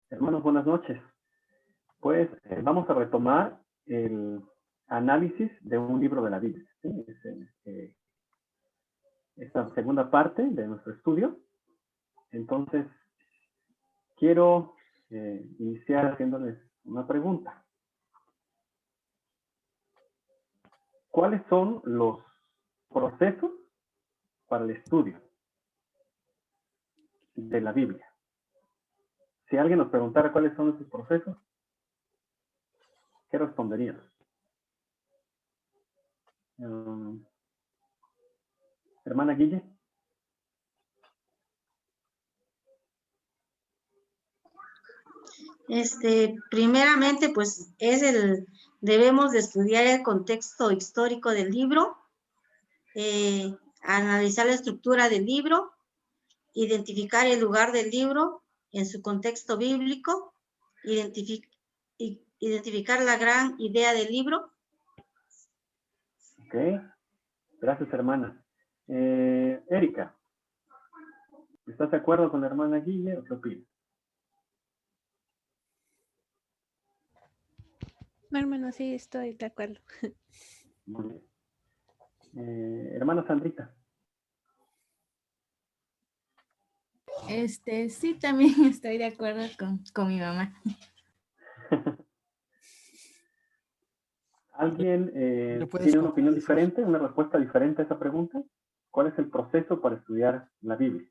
Hermanos, buenas noches. Pues vamos a retomar el análisis de un libro de la Biblia. ¿Sí? Esta segunda parte de nuestro estudio. Entonces, quiero iniciar haciéndoles una pregunta. ¿Cuáles son los procesos para el estudio de la Biblia? Si alguien nos preguntara cuáles son esos procesos, ¿qué responderíamos? Hermana Guille. Primeramente, pues debemos de estudiar el contexto histórico del libro, analizar la estructura del libro, identificar el lugar del libro en su contexto bíblico, identificar la gran idea del libro. Ok, gracias, hermana. Erika, ¿estás de acuerdo con la hermana Guille o qué opinas? No, hermano, sí, estoy de acuerdo. Muy bien. Hermana Sandrita. Sí, también estoy de acuerdo con mi mamá. ¿Alguien tiene una opinión diferente, una respuesta diferente a esa pregunta? ¿Cuál es el proceso para estudiar la Biblia?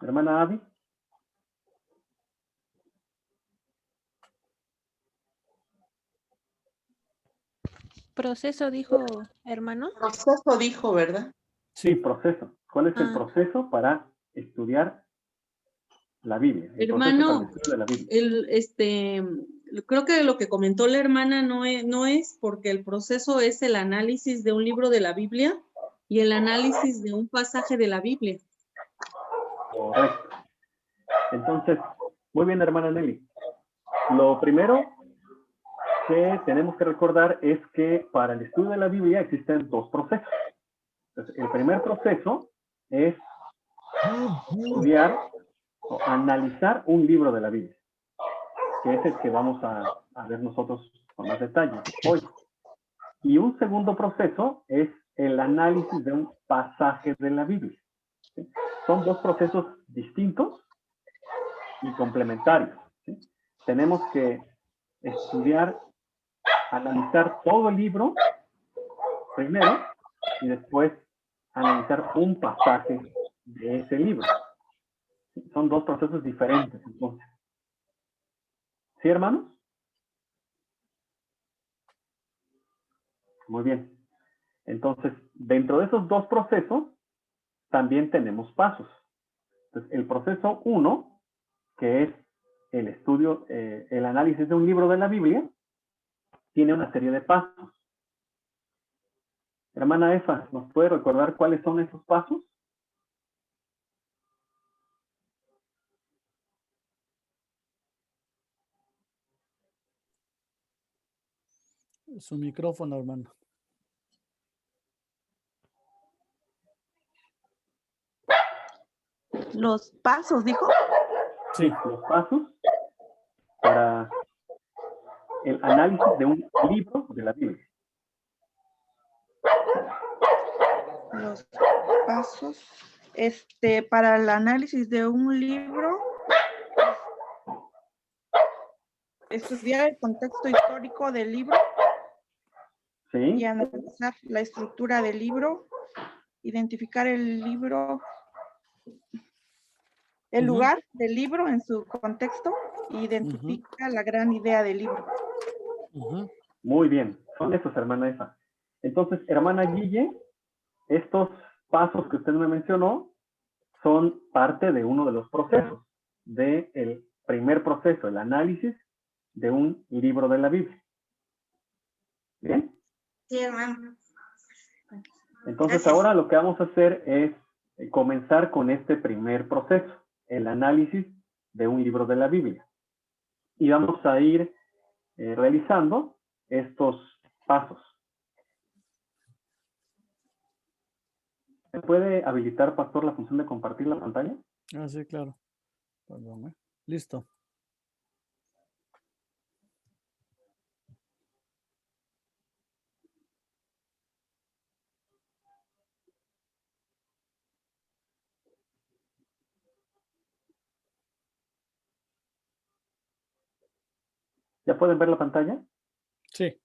Hermana Abby. Proceso, dijo hermano. Proceso dijo, ¿verdad? Sí, proceso. ¿Cuál es el proceso para estudiar la Biblia? El hermano, proceso para el estudio de la Biblia. Creo que lo que comentó la hermana no es porque el proceso es el análisis de un libro de la Biblia y el análisis de un pasaje de la Biblia. Correcto. Entonces, muy bien, hermana Nelly. Lo primero que tenemos que recordar es que para el estudio de la Biblia existen dos procesos. Entonces, el primer proceso es estudiar o analizar un libro de la Biblia, que es el que vamos a ver nosotros con más detalle hoy. Y un segundo proceso es el análisis de un pasaje de la Biblia. ¿Sí? Son dos procesos distintos y complementarios. ¿Sí? Tenemos que estudiar, analizar todo el libro primero y después analizar un pasaje de ese libro. ¿Sí? Son dos procesos diferentes, entonces. ¿Sí, hermanos? Muy bien. Entonces, dentro de esos dos procesos, también tenemos pasos. Entonces, el proceso 1, que es el estudio, el análisis de un libro de la Biblia, tiene una serie de pasos. Hermana Efa, ¿nos puede recordar cuáles son esos pasos? Su micrófono, hermano. Los pasos, dijo. Sí, los pasos para el análisis de un libro de la Biblia. Los pasos, para el análisis de un libro, estudiar el contexto histórico del libro. Sí. Y analizar la estructura del libro, identificar el libro, el lugar del libro en su contexto, identifica la gran idea del libro. Muy bien, son esos, hermana Efa. Entonces, hermana Guille, estos pasos que usted me mencionó son parte de uno de los procesos, del primer proceso, el análisis de un libro de la Biblia. ¿Bien? Sí, hermano. Entonces, Gracias. ahora lo que vamos a hacer es comenzar con este primer proceso, el análisis de un libro de la Biblia. Y vamos a ir realizando estos pasos. ¿Me puede habilitar, Pastor, la función de compartir la pantalla? Ah, sí, claro. Perdón, ¿eh? Listo. ¿Ya pueden ver la pantalla? Sí.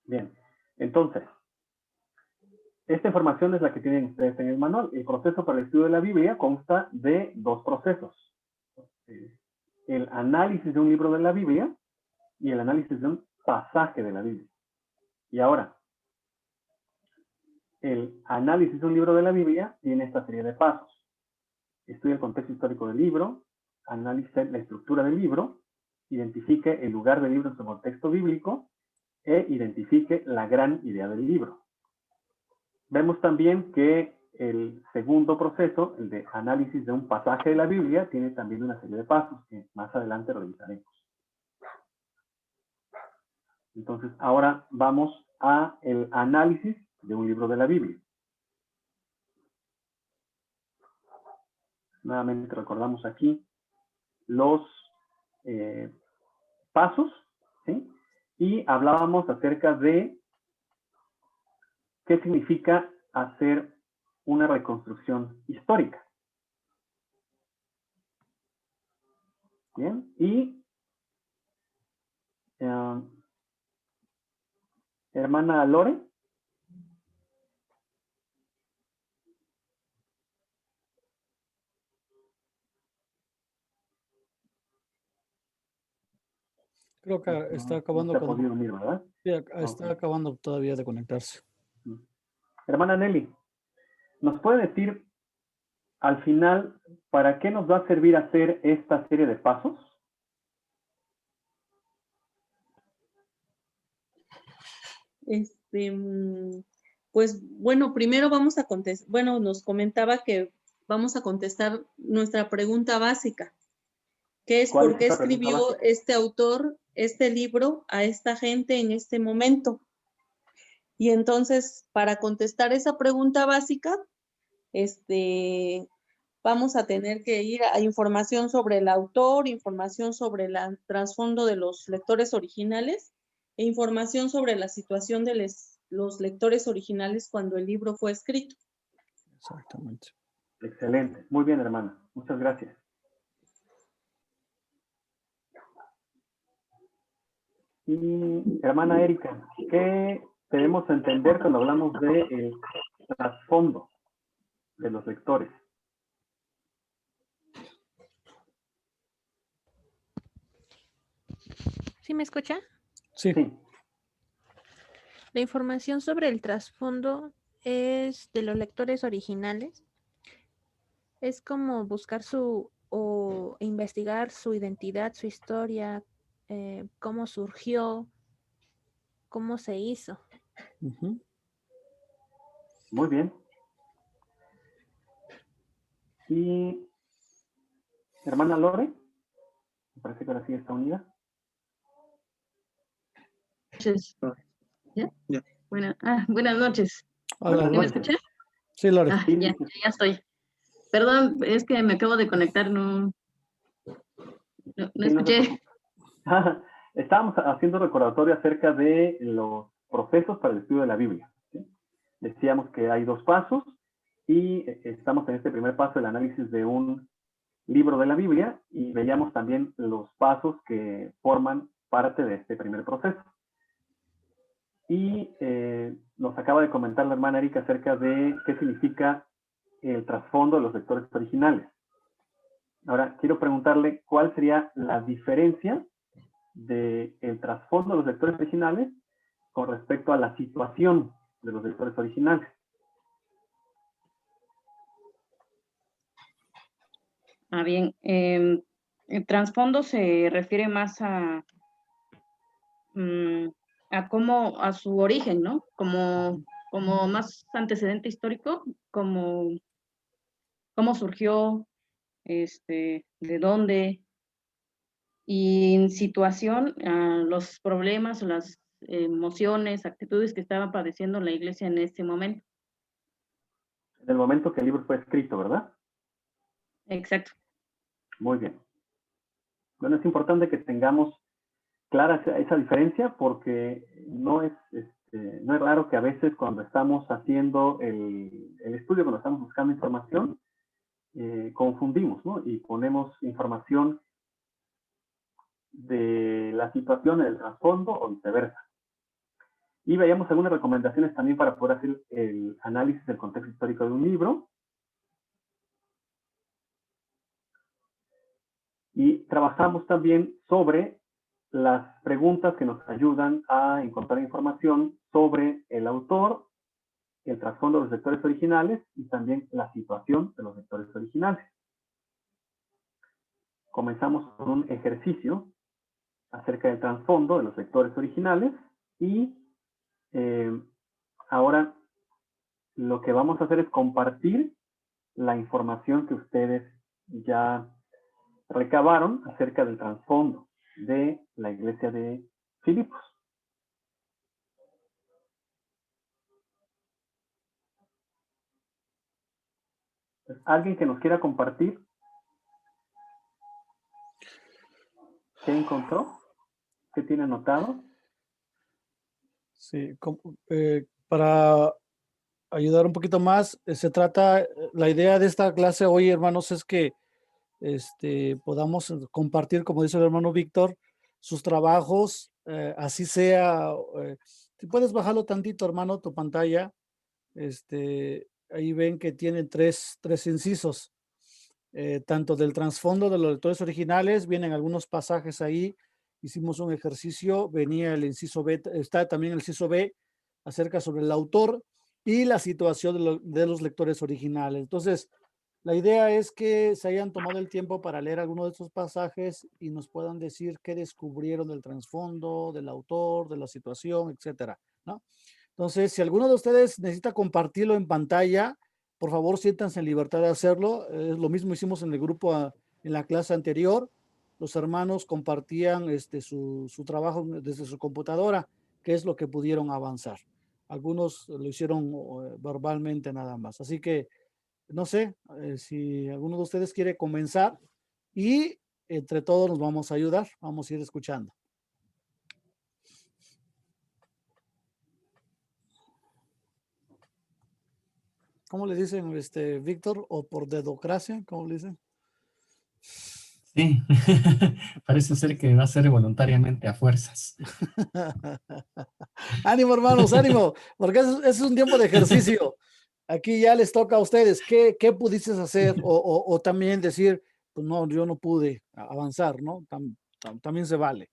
Bien. Entonces, esta información es la que tienen ustedes en el manual. El proceso para el estudio de la Biblia consta de dos procesos. El análisis de un libro de la Biblia y el análisis de un pasaje de la Biblia. Y ahora, el análisis de un libro de la Biblia tiene esta serie de pasos. Estudia el contexto histórico del libro, analice la estructura del libro, identifique el lugar del libro en su contexto bíblico e identifique la gran idea del libro. Vemos también que el segundo proceso, el de análisis de un pasaje de la Biblia, tiene también una serie de pasos que más adelante revisaremos. Entonces, ahora vamos a el análisis de un libro de la Biblia. Nuevamente recordamos aquí los pasos, ¿sí? Y hablábamos acerca de qué significa hacer una reconstrucción histórica. Bien, y hermana Lore. Creo que está acabando no se ha con... podido unir, ¿verdad? Sí, está Ok. acabando todavía de conectarse. Hermana Nelly, ¿nos puede decir al final para qué nos va a servir hacer esta serie de pasos? Pues bueno, primero vamos a contestar, bueno, nos comentaba que vamos a contestar nuestra pregunta básica, que es por qué escribió este autor este libro a esta gente en este momento. Y entonces, para contestar esa pregunta básica, vamos a tener que ir a información sobre el autor, información sobre el trasfondo de los lectores originales e información sobre la situación de los lectores originales cuando el libro fue escrito. Exactamente. Excelente. Muy bien, hermana. Muchas gracias. Y hermana Erika, ¿qué debemos entender cuando hablamos del trasfondo de los lectores? ¿Sí me escucha? Sí. Sí. La información sobre el trasfondo es de los lectores originales. Es como buscar o investigar su identidad, su historia, cómo surgió, cómo se hizo. Ujú. Muy bien. Y hermana Lore, me parece que ahora sí está unida. ¿Ya? Buenas noches. Hola, Buenas ¿Sí me noches. escucha? Sí, Lore. Ah, ya estoy. Perdón, es que me acabo de conectar, no Sí, no se escuché. preocupe. Estábamos haciendo recordatorio acerca de los procesos para el estudio de la Biblia, ¿sí? Decíamos que hay dos pasos y estamos en este primer paso, el análisis de un libro de la Biblia, y veíamos también los pasos que forman parte de este primer proceso. Y nos acaba de comentar la hermana Erika acerca de qué significa el trasfondo de los lectores originales. Ahora, quiero preguntarle cuál sería la diferencia del trasfondo de los lectores originales con respecto a la situación de los lectores originales. Bien. El trasfondo se refiere más a cómo, a su origen, ¿no? Como más antecedente histórico, como cómo surgió, de dónde, y en situación, los problemas, las emociones, actitudes que estaba padeciendo la iglesia en este momento. En el momento que el libro fue escrito, ¿verdad? Exacto. Muy bien. Bueno, es importante que tengamos clara esa diferencia porque no es raro que a veces cuando estamos haciendo el estudio, cuando estamos buscando información, confundimos, ¿no? Y ponemos información de la situación en el trasfondo o viceversa. Y veíamos algunas recomendaciones también para poder hacer el análisis del contexto histórico de un libro. Y trabajamos también sobre las preguntas que nos ayudan a encontrar información sobre el autor, el trasfondo de los lectores originales y también la situación de los lectores originales. Comenzamos con un ejercicio acerca del trasfondo de los lectores originales y ahora lo que vamos a hacer es compartir la información que ustedes ya recabaron acerca del trasfondo de la iglesia de Filipos. ¿Alguien que nos quiera compartir qué encontró? ¿Qué tiene anotado? Sí, para ayudar un poquito más, se trata, la idea de esta clase hoy, hermanos, es que podamos compartir, como dice el hermano Víctor, sus trabajos, así sea, si puedes bajarlo tantito, hermano, tu pantalla, ahí ven que tienen tres incisos, tanto del trasfondo de los lectores originales, vienen algunos pasajes ahí, hicimos un ejercicio, venía el inciso B, está también el inciso B, acerca sobre el autor y la situación de los lectores originales. Entonces, la idea es que se hayan tomado el tiempo para leer alguno de estos pasajes y nos puedan decir qué descubrieron del trasfondo, del autor, de la situación, etcétera, ¿no? Entonces, si alguno de ustedes necesita compartirlo en pantalla, por favor, siéntanse en libertad de hacerlo. Lo mismo hicimos en el grupo en la clase anterior. Los hermanos compartían su trabajo desde su computadora, que es lo que pudieron avanzar. Algunos lo hicieron verbalmente nada más. Así que, no sé, si alguno de ustedes quiere comenzar y entre todos nos vamos a ayudar, vamos a ir escuchando. ¿Cómo le dicen, Víctor? ¿O por dedocracia? ¿Cómo le dicen? Sí, parece ser que va a ser voluntariamente a fuerzas. Ánimo, hermanos, ánimo, porque es un tiempo de ejercicio. Aquí ya les toca a ustedes. ¿Qué pudiste hacer? O también decir, pues no, yo no pude avanzar, ¿no? También se vale.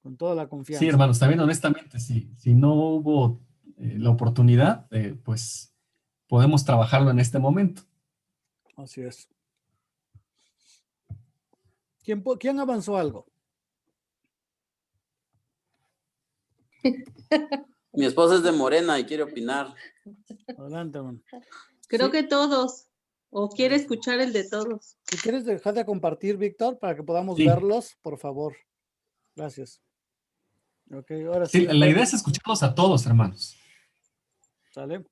Con toda la confianza. Sí, hermanos, también honestamente, si no hubo la oportunidad, pues podemos trabajarlo en este momento. Así es. ¿Quién avanzó algo? Mi esposa es de Morena y quiere opinar. Adelante, hermano. Creo que todos. ¿O quiere escuchar el de todos? Si quieres dejar de compartir, Víctor, para que podamos Sí. verlos, por favor. Gracias. Ok, ahora sí. Sí, la idea es escucharlos a todos, hermanos. ¿Sale?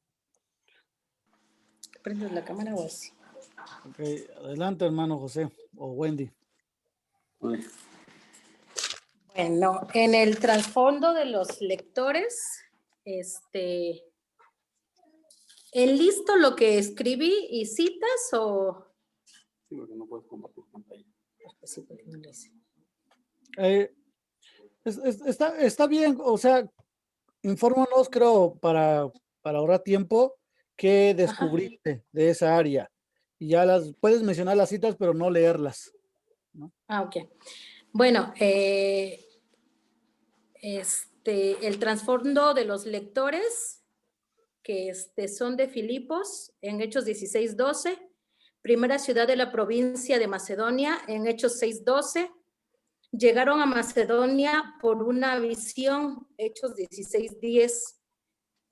¿Prendes la cámara o así? Ok, adelante, hermano José o Wendy. Bueno, en el trasfondo de los lectores, ¿enlisto lo que escribí y citas o...? Sí, porque no puedes compartir pantalla. Sí, porque no lo hice. Está bien, o sea, infórmanos, creo, para ahorrar tiempo, qué descubriste de esa área. Y ya puedes mencionar las citas, pero no leerlas, ¿no? Ok. Bueno, el trasfondo de los lectores que son de Filipos en Hechos 16:12, primera ciudad de la provincia de Macedonia en Hechos 6:12, llegaron a Macedonia por una visión, Hechos 16:10.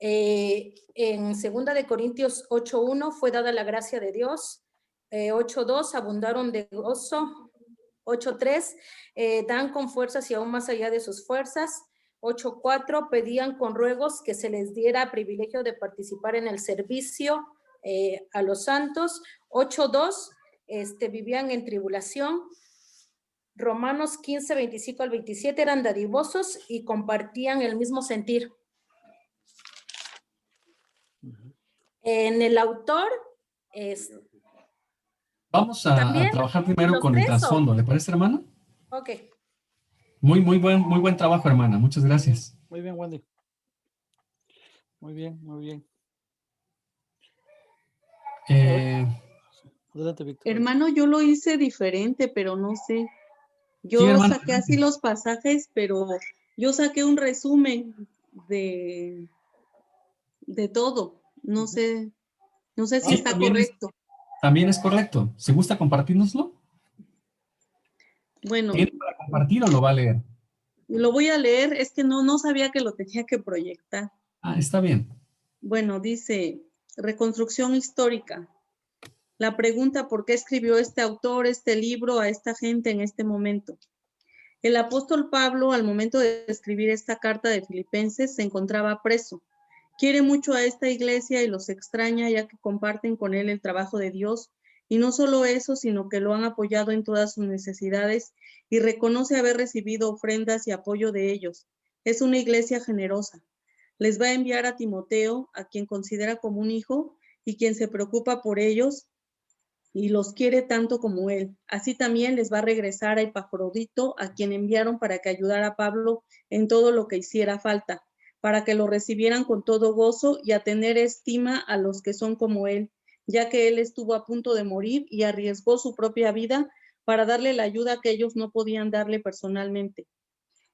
En 2 de Corintios 8:1 fue dada la gracia de Dios. 8:2 abundaron de gozo. 8:3 dan con fuerzas y aún más allá de sus fuerzas. 8:4 pedían con ruegos que se les diera privilegio de participar en el servicio a los santos. 8:2, vivían en tribulación. Romanos 15, 25 al 27, eran dadivosos y compartían el mismo sentir. En el autor, vamos a trabajar primero con el trasfondo, ¿le parece, hermana? Ok. Muy buen trabajo, hermana. Muchas gracias. Muy bien, Wendy. Muy bien, muy bien. Adelante, Víctor. Hermano, yo lo hice diferente, pero no sé. Yo Sí, hermano, saqué así los pasajes, pero yo saqué un resumen de todo. No sé si Sí, está correcto. También es correcto. ¿Se gusta compartirnoslo? Bueno, ¿Tiene para compartir o lo va a leer? lo voy a leer, es que no sabía que lo tenía que proyectar. Ah, está bien. Bueno, dice, reconstrucción histórica. La pregunta, ¿por qué escribió este autor este libro a esta gente en este momento? El apóstol Pablo, al momento de escribir esta carta de Filipenses, se encontraba preso. Quiere mucho a esta iglesia y los extraña ya que comparten con él el trabajo de Dios. Y no solo eso, sino que lo han apoyado en todas sus necesidades y reconoce haber recibido ofrendas y apoyo de ellos. Es una iglesia generosa. Les va a enviar a Timoteo, a quien considera como un hijo y quien se preocupa por ellos y los quiere tanto como él. Así también les va a regresar a Epafrodito, a quien enviaron para que ayudara a Pablo en todo lo que hiciera falta, para que lo recibieran con todo gozo y a tener estima a los que son como él, ya que él estuvo a punto de morir y arriesgó su propia vida para darle la ayuda que ellos no podían darle personalmente.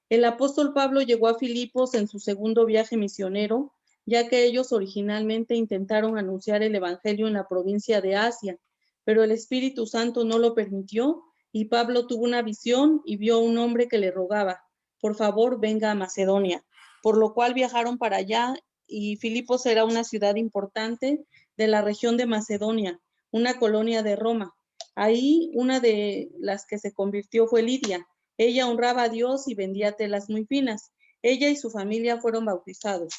El apóstol Pablo llegó a Filipos en su segundo viaje misionero, ya que ellos originalmente intentaron anunciar el evangelio en la provincia de Asia, pero el Espíritu Santo no lo permitió y Pablo tuvo una visión y vio a un hombre que le rogaba, por favor, venga a Macedonia, por lo cual viajaron para allá y Filipos era una ciudad importante de la región de Macedonia, una colonia de Roma. Ahí una de las que se convirtió fue Lidia. Ella honraba a Dios y vendía telas muy finas. Ella y su familia fueron bautizados.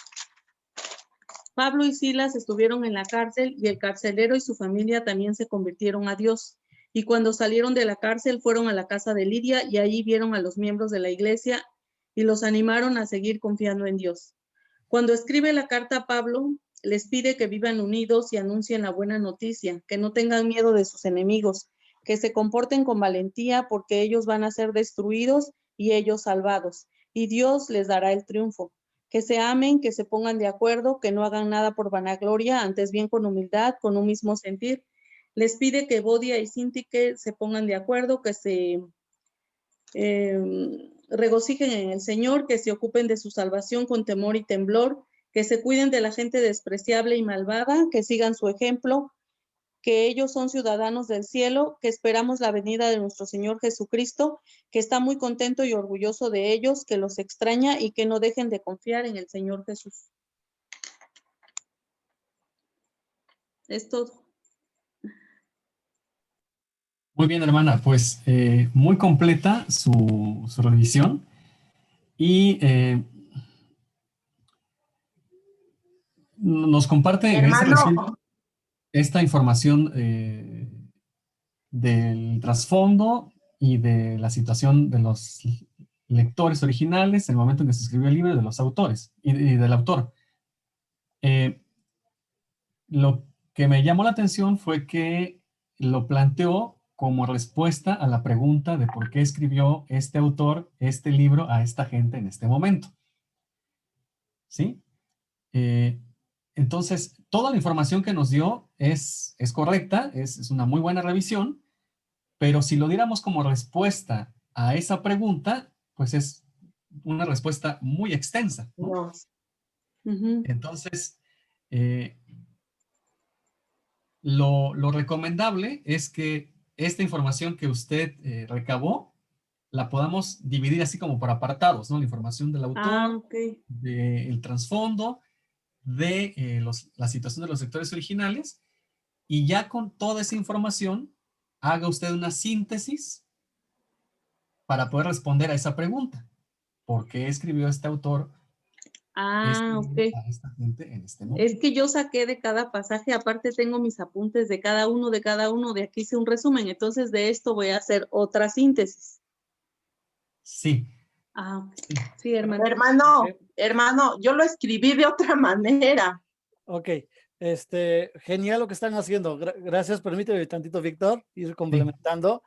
Pablo y Silas estuvieron en la cárcel y el carcelero y su familia también se convirtieron a Dios. Y cuando salieron de la cárcel fueron a la casa de Lidia y allí vieron a los miembros de la iglesia y los animaron a seguir confiando en Dios. Cuando escribe la carta a Pablo, les pide que vivan unidos y anuncien la buena noticia, que no tengan miedo de sus enemigos, que se comporten con valentía porque ellos van a ser destruidos y ellos salvados, y Dios les dará el triunfo. Que se amen, que se pongan de acuerdo, que no hagan nada por vanagloria, antes bien con humildad, con un mismo sentir. Les pide que Bodia y Sintique se pongan de acuerdo, que se regocijen en el Señor, que se ocupen de su salvación con temor y temblor, que se cuiden de la gente despreciable y malvada, que sigan su ejemplo, que ellos son ciudadanos del cielo, que esperamos la venida de nuestro Señor Jesucristo, que está muy contento y orgulloso de ellos, que los extraña y que no dejen de confiar en el Señor Jesús. Es todo. Muy bien, hermana. Pues muy completa su revisión y nos comparte en ese resumen esta información del trasfondo y de la situación de los lectores originales en el momento en que se escribió el libro, de los autores y del autor. Lo que me llamó la atención fue que lo planteó como respuesta a la pregunta de por qué escribió este autor este libro a esta gente en este momento. ¿Sí? Entonces, toda la información que nos dio es correcta, es una muy buena revisión, pero si lo diéramos como respuesta a esa pregunta, pues es una respuesta muy extensa, ¿no? Entonces, lo recomendable es que esta información que usted recabó la podamos dividir así como por apartados, ¿no? La información del autor, del trasfondo, de la situación de los lectores originales, y ya con toda esa información haga usted una síntesis para poder responder a esa pregunta. ¿Por qué escribió este autor Ok. a esta gente en este momento. Es que yo saqué de cada pasaje, aparte tengo mis apuntes de cada uno, de aquí hice un resumen, entonces de esto voy a hacer otra síntesis. Sí. Ok. Sí, hermano. Hermano, yo lo escribí de otra manera. Ok, genial lo que están haciendo. Gracias, permíteme tantito, Víctor, ir complementando.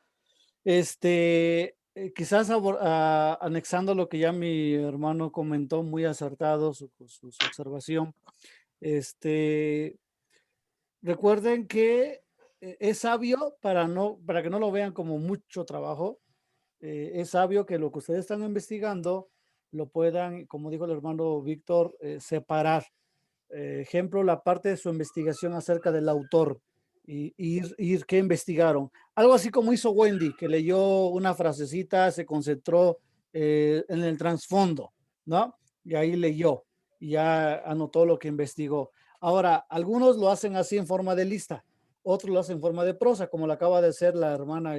Quizás anexando lo que ya mi hermano comentó, muy acertado su observación. Recuerden que es sabio para que no lo vean como mucho trabajo. Es sabio que lo que ustedes están investigando lo puedan, como dijo el hermano Víctor, separar. Ejemplo, la parte de su investigación acerca del autor y ir qué investigaron. Algo así como hizo Wendy, que leyó una frasecita, se concentró en el trasfondo, ¿no? Y ahí leyó y ya anotó lo que investigó. Ahora, algunos lo hacen así en forma de lista, otros lo hacen en forma de prosa, como lo acaba de hacer la hermana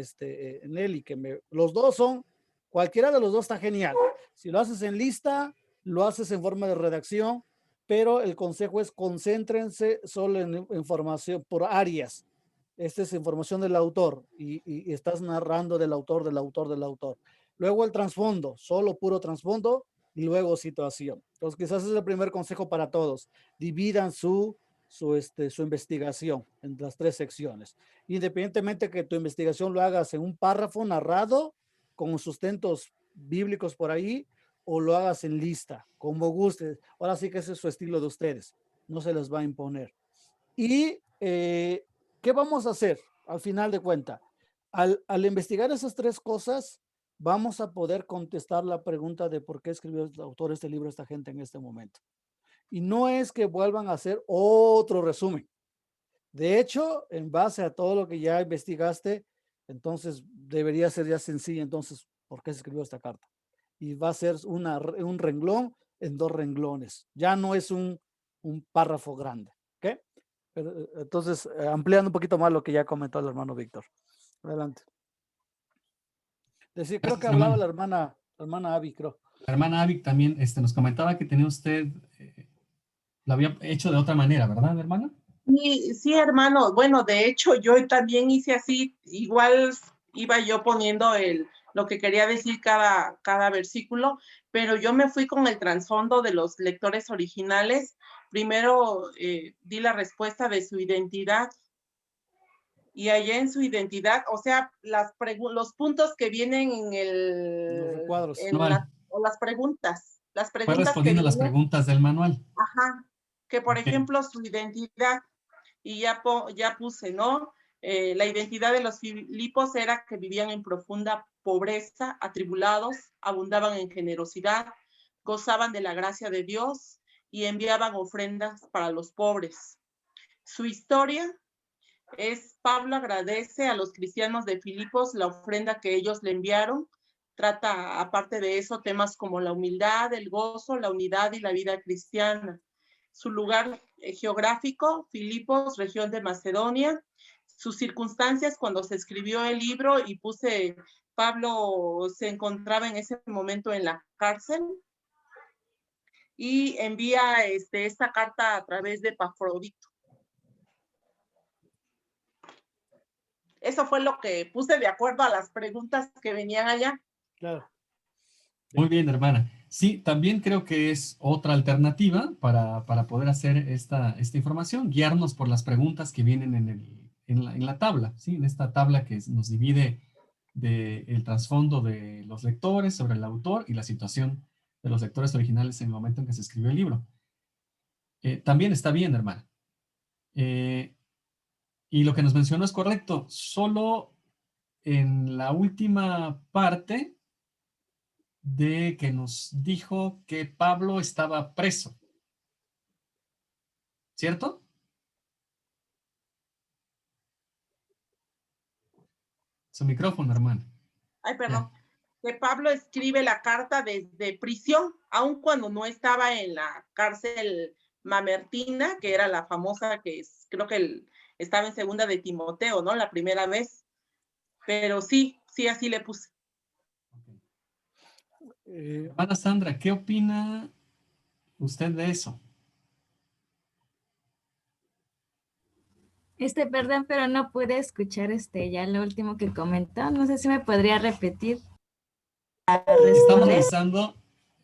Nelly, los dos son, cualquiera de los dos está genial. Si lo haces en lista, lo haces en forma de redacción, pero el consejo es concéntrense solo en información por áreas. Esta es información del autor y estás narrando del autor. Luego el trasfondo, solo puro trasfondo y luego situación. Entonces quizás es el primer consejo para todos. Dividan su investigación en las 3 secciones. Independientemente que tu investigación lo hagas en un párrafo narrado con sustentos bíblicos por ahí, o lo hagas en lista, como guste. Ahora sí que ese es su estilo de ustedes, no se les va a imponer. Y ¿qué vamos a hacer al final de cuenta? Al investigar esas 3 cosas, vamos a poder contestar la pregunta de por qué escribió el autor este libro, esta gente en este momento. Y no es que vuelvan a hacer otro resumen. De hecho, en base a todo lo que ya investigaste, entonces debería ser ya sencillo. Entonces, ¿por qué se escribió esta carta? Y va a ser un renglón en 2 renglones. Ya no es un párrafo grande. ¿Ok? Pero, entonces, ampliando un poquito más lo que ya comentó el hermano Víctor. Adelante. Creo que hablaba la hermana Abby, creo. La hermana Abby también nos comentaba que tenía usted, lo había hecho de otra manera, ¿verdad, hermana? Sí, hermano. Bueno, de hecho, yo también hice así. Igual iba yo poniendo lo que quería decir cada versículo, pero yo me fui con el trasfondo de los lectores originales. Primero di la respuesta de su identidad. Y allá en su identidad, o sea, los puntos que vienen en los recuadros. O las preguntas. Fue respondiendo a las preguntas del manual. Ajá. Que por ejemplo, su identidad, y ya puse, ¿no? La identidad de los Filipos era que vivían en profunda pobreza, atribulados, abundaban en generosidad, gozaban de la gracia de Dios y enviaban ofrendas para los pobres. Su historia es: Pablo agradece a los cristianos de Filipos la ofrenda que ellos le enviaron. Trata, aparte de eso, temas como la humildad, el gozo, la unidad y la vida cristiana. Su lugar geográfico, Filipos, región de Macedonia. Sus circunstancias cuando se escribió el libro, y puse, Pablo se encontraba en ese momento en la cárcel y envía esta carta a través de Epafrodito. Eso fue lo que puse de acuerdo a las preguntas que venían allá. Claro. Muy bien, hermana. Sí, también creo que es otra alternativa para poder hacer esta información, guiarnos por las preguntas que vienen en la tabla, ¿sí? En esta tabla que nos divide el trasfondo de los lectores sobre el autor y la situación de los lectores originales en el momento en que se escribió el libro. También está bien, hermana. Y lo que nos mencionó es correcto. Solo en la última parte de que nos dijo que Pablo estaba preso. ¿Cierto? Su micrófono, hermano. Ay, perdón. Que Pablo escribe la carta desde prisión, aun cuando no estaba en la cárcel mamertina, que era la famosa, creo que estaba en segunda de Timoteo, ¿no? La primera vez. Pero sí, así le puse. Hermana Sandra, ¿qué opina usted de eso? Perdón, pero no pude escuchar ya lo último que comentó. No sé si me podría repetir. Estamos revisando,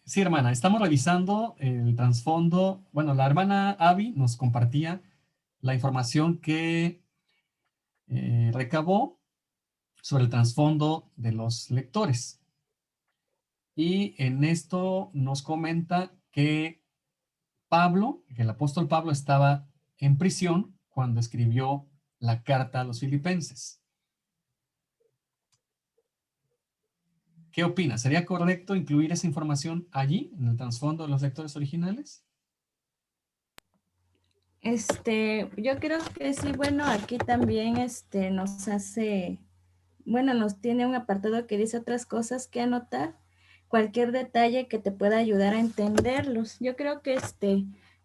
sí, hermana, estamos revisando el trasfondo. Bueno, la hermana Abby nos compartía la información que recabó sobre el trasfondo de los lectores. Y en esto nos comenta que el apóstol Pablo estaba en prisión cuando escribió la carta a los filipenses. ¿Qué opina? ¿Sería correcto incluir esa información allí, en el trasfondo de los lectores originales? Yo creo que sí, bueno, aquí también nos hace, bueno, nos tiene un apartado que dice otras cosas que anotar, cualquier detalle que te pueda ayudar a entenderlos. Yo creo que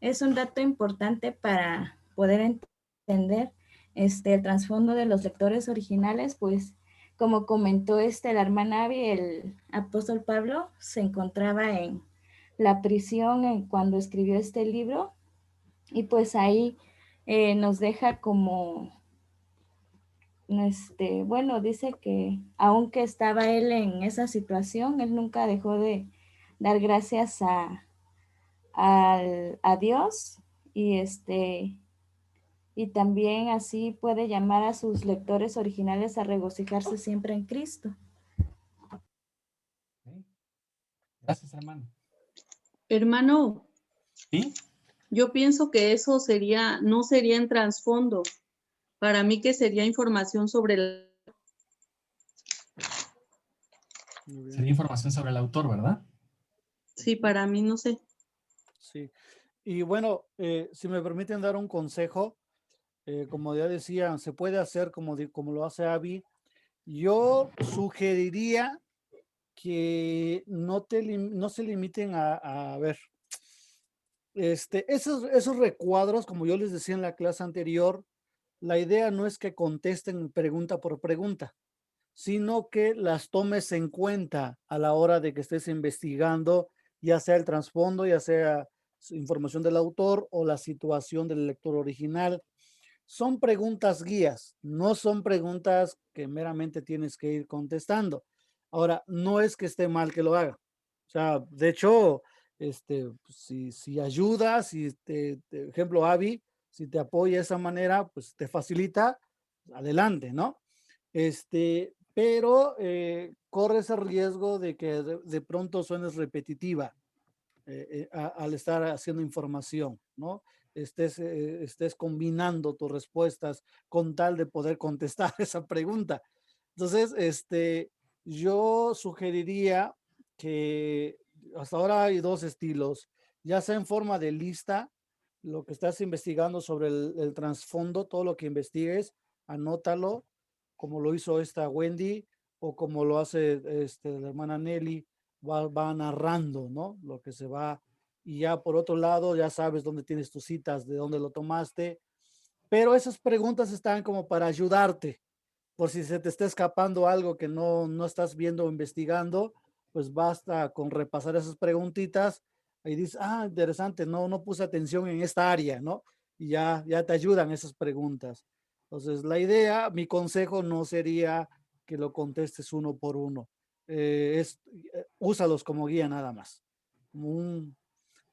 es un dato importante para poder entender el trasfondo de los lectores originales, pues como comentó la hermana Abby, el apóstol Pablo se encontraba en la prisión cuando escribió este libro, y pues ahí nos deja como, bueno, dice que aunque estaba él en esa situación, él nunca dejó de dar gracias a Dios, y también así puede llamar a sus lectores originales a regocijarse siempre en Cristo. Gracias, hermano. Hermano. ¿Sí? Yo pienso que eso no sería en trasfondo. Para mí que sería información sobre el... Sería información sobre el autor, ¿verdad? Sí, para mí no sé. Sí. Y bueno, si me permiten dar un consejo, como ya decía, se puede hacer como lo hace Abby. Yo sugeriría que no se limiten a ver. Esos recuadros, como yo les decía en la clase anterior, la idea no es que contesten pregunta por pregunta, sino que las tomes en cuenta a la hora de que estés investigando, ya sea el trasfondo, ya sea información del autor o la situación del lector original. Son preguntas guías, no son preguntas que meramente tienes que ir contestando. Ahora, no es que esté mal que lo haga. O sea, de hecho, si ayuda, ejemplo, Abby, si te apoya de esa manera, pues te facilita, adelante, ¿no? Pero corre ese riesgo de que de pronto suenes repetitiva al estar haciendo información, ¿no? Estés combinando tus respuestas con tal de poder contestar esa pregunta. Entonces, yo sugeriría que hasta ahora hay dos estilos, ya sea en forma de lista, lo que estás investigando sobre el trasfondo, todo lo que investigues, anótalo, como lo hizo esta Wendy o como lo hace la hermana Nelly, va narrando, ¿no? Lo que se va, y ya por otro lado, ya sabes dónde tienes tus citas, de dónde lo tomaste, pero esas preguntas están como para ayudarte, por si se te está escapando algo que no estás viendo o investigando, pues basta con repasar esas preguntitas y dices, ah, interesante, no puse atención en esta área, ¿no? Y ya te ayudan esas preguntas. Entonces, la idea, mi consejo no sería que lo contestes uno por uno. Úsalos como guía nada más.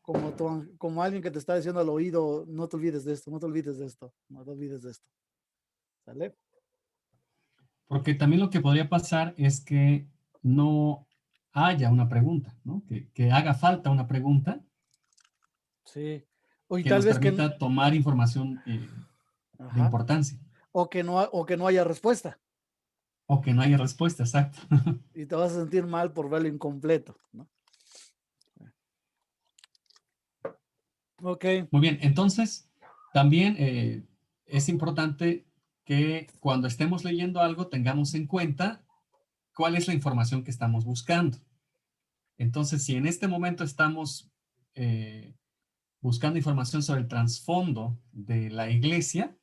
Como alguien que te está diciendo al oído, no te olvides de esto, no te olvides de esto, no te olvides de esto. ¿Sale? Porque también lo que podría pasar es que no haya una pregunta, ¿no? Que haga falta una pregunta. Sí. Que nos permita tomar información de importancia. O que no haya respuesta. O que no haya respuesta, exacto. Y te vas a sentir mal por verlo incompleto, ¿no? Ok. Muy bien, entonces también es importante que cuando estemos leyendo algo tengamos en cuenta cuál es la información que estamos buscando. Entonces, si en este momento estamos buscando información sobre el trasfondo de la iglesia,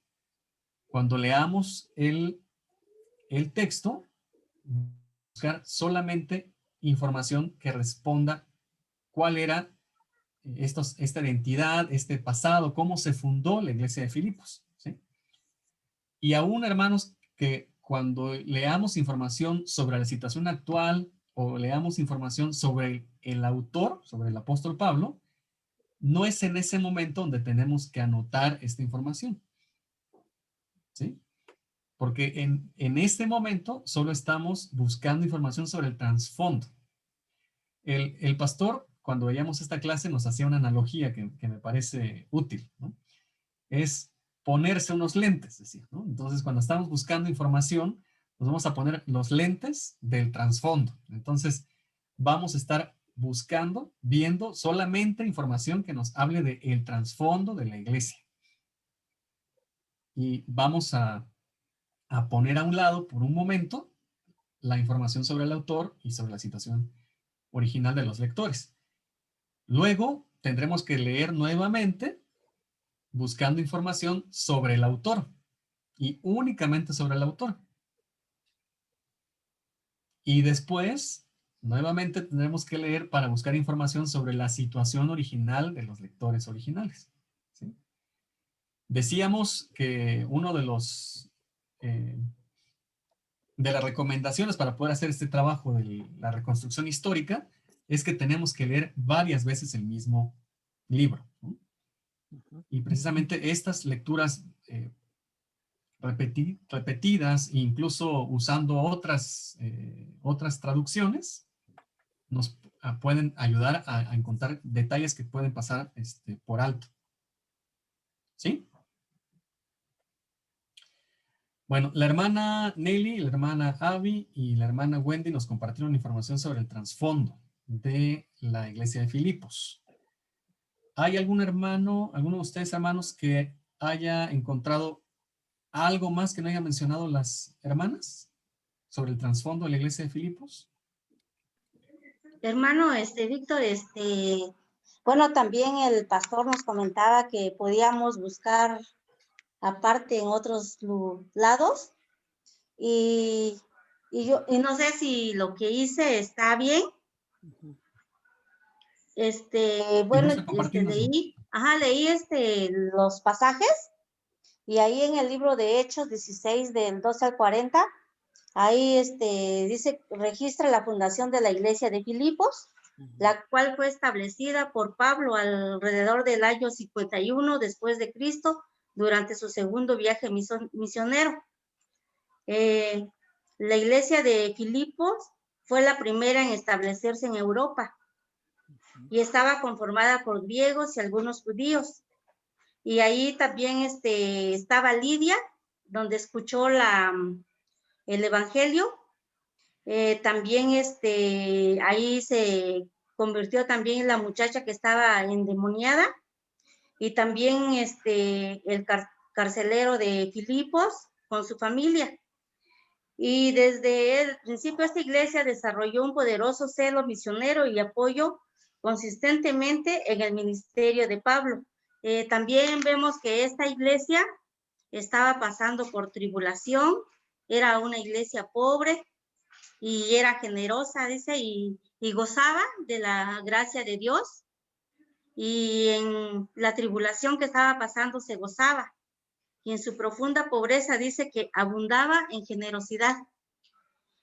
cuando leamos el texto, buscar solamente información que responda cuál era esta identidad, este pasado, cómo se fundó la iglesia de Filipos, ¿sí? Y aún, hermanos, que cuando leamos información sobre la situación actual o leamos información sobre el autor, sobre el apóstol Pablo, no es en ese momento donde tenemos que anotar esta información, ¿sí? Porque en este momento solo estamos buscando información sobre el trasfondo. El pastor, cuando veíamos esta clase, nos hacía una analogía que me parece útil, ¿no? Es ponerse unos lentes, decía, ¿no? Entonces, cuando estamos buscando información, nos vamos a poner los lentes del trasfondo. Entonces, vamos a estar buscando, viendo solamente información que nos hable del trasfondo de la iglesia. Y vamos a poner a un lado por un momento la información sobre el autor y sobre la situación original de los lectores. Luego tendremos que leer nuevamente buscando información sobre el autor y únicamente sobre el autor. Y después, nuevamente tendremos que leer para buscar información sobre la situación original de los lectores originales, ¿sí? Decíamos que uno de los de las recomendaciones para poder hacer este trabajo de la reconstrucción histórica es que tenemos que leer varias veces el mismo libro, ¿no? Y precisamente estas lecturas repetidas, incluso usando otras traducciones, nos pueden ayudar a encontrar detalles que pueden pasar por alto. ¿Sí? Bueno, la hermana Nelly, la hermana Abby y la hermana Wendy nos compartieron información sobre el trasfondo de la iglesia de Filipos. ¿Hay algún hermano, alguno de ustedes hermanos que haya encontrado algo más que no haya mencionado las hermanas sobre el trasfondo de la iglesia de Filipos? Hermano, Víctor, bueno, también el pastor nos comentaba que podíamos buscar aparte en otros lados y no sé si lo que hice está bien. Bueno, leí los pasajes y ahí en el libro de Hechos 16 del 12 al 40, ahí dice, registra la fundación de la iglesia de Filipos, la cual fue establecida por Pablo alrededor del año 51 después de Cristo, durante su segundo viaje misionero. La iglesia de Filipos fue la primera en establecerse en Europa y estaba conformada por griegos y algunos judíos. Y ahí también estaba Lidia, donde escuchó el evangelio. También ahí se convirtió también la muchacha que estaba endemoniada, y también el carcelero de Filipos con su familia. Y desde el principio esta iglesia desarrolló un poderoso celo misionero y apoyo consistentemente en el ministerio de Pablo. También vemos que esta iglesia estaba pasando por tribulación, era una iglesia pobre y era generosa, dice, y gozaba de la gracia de Dios, y en la tribulación que estaba pasando se gozaba, y en su profunda pobreza dice que abundaba en generosidad.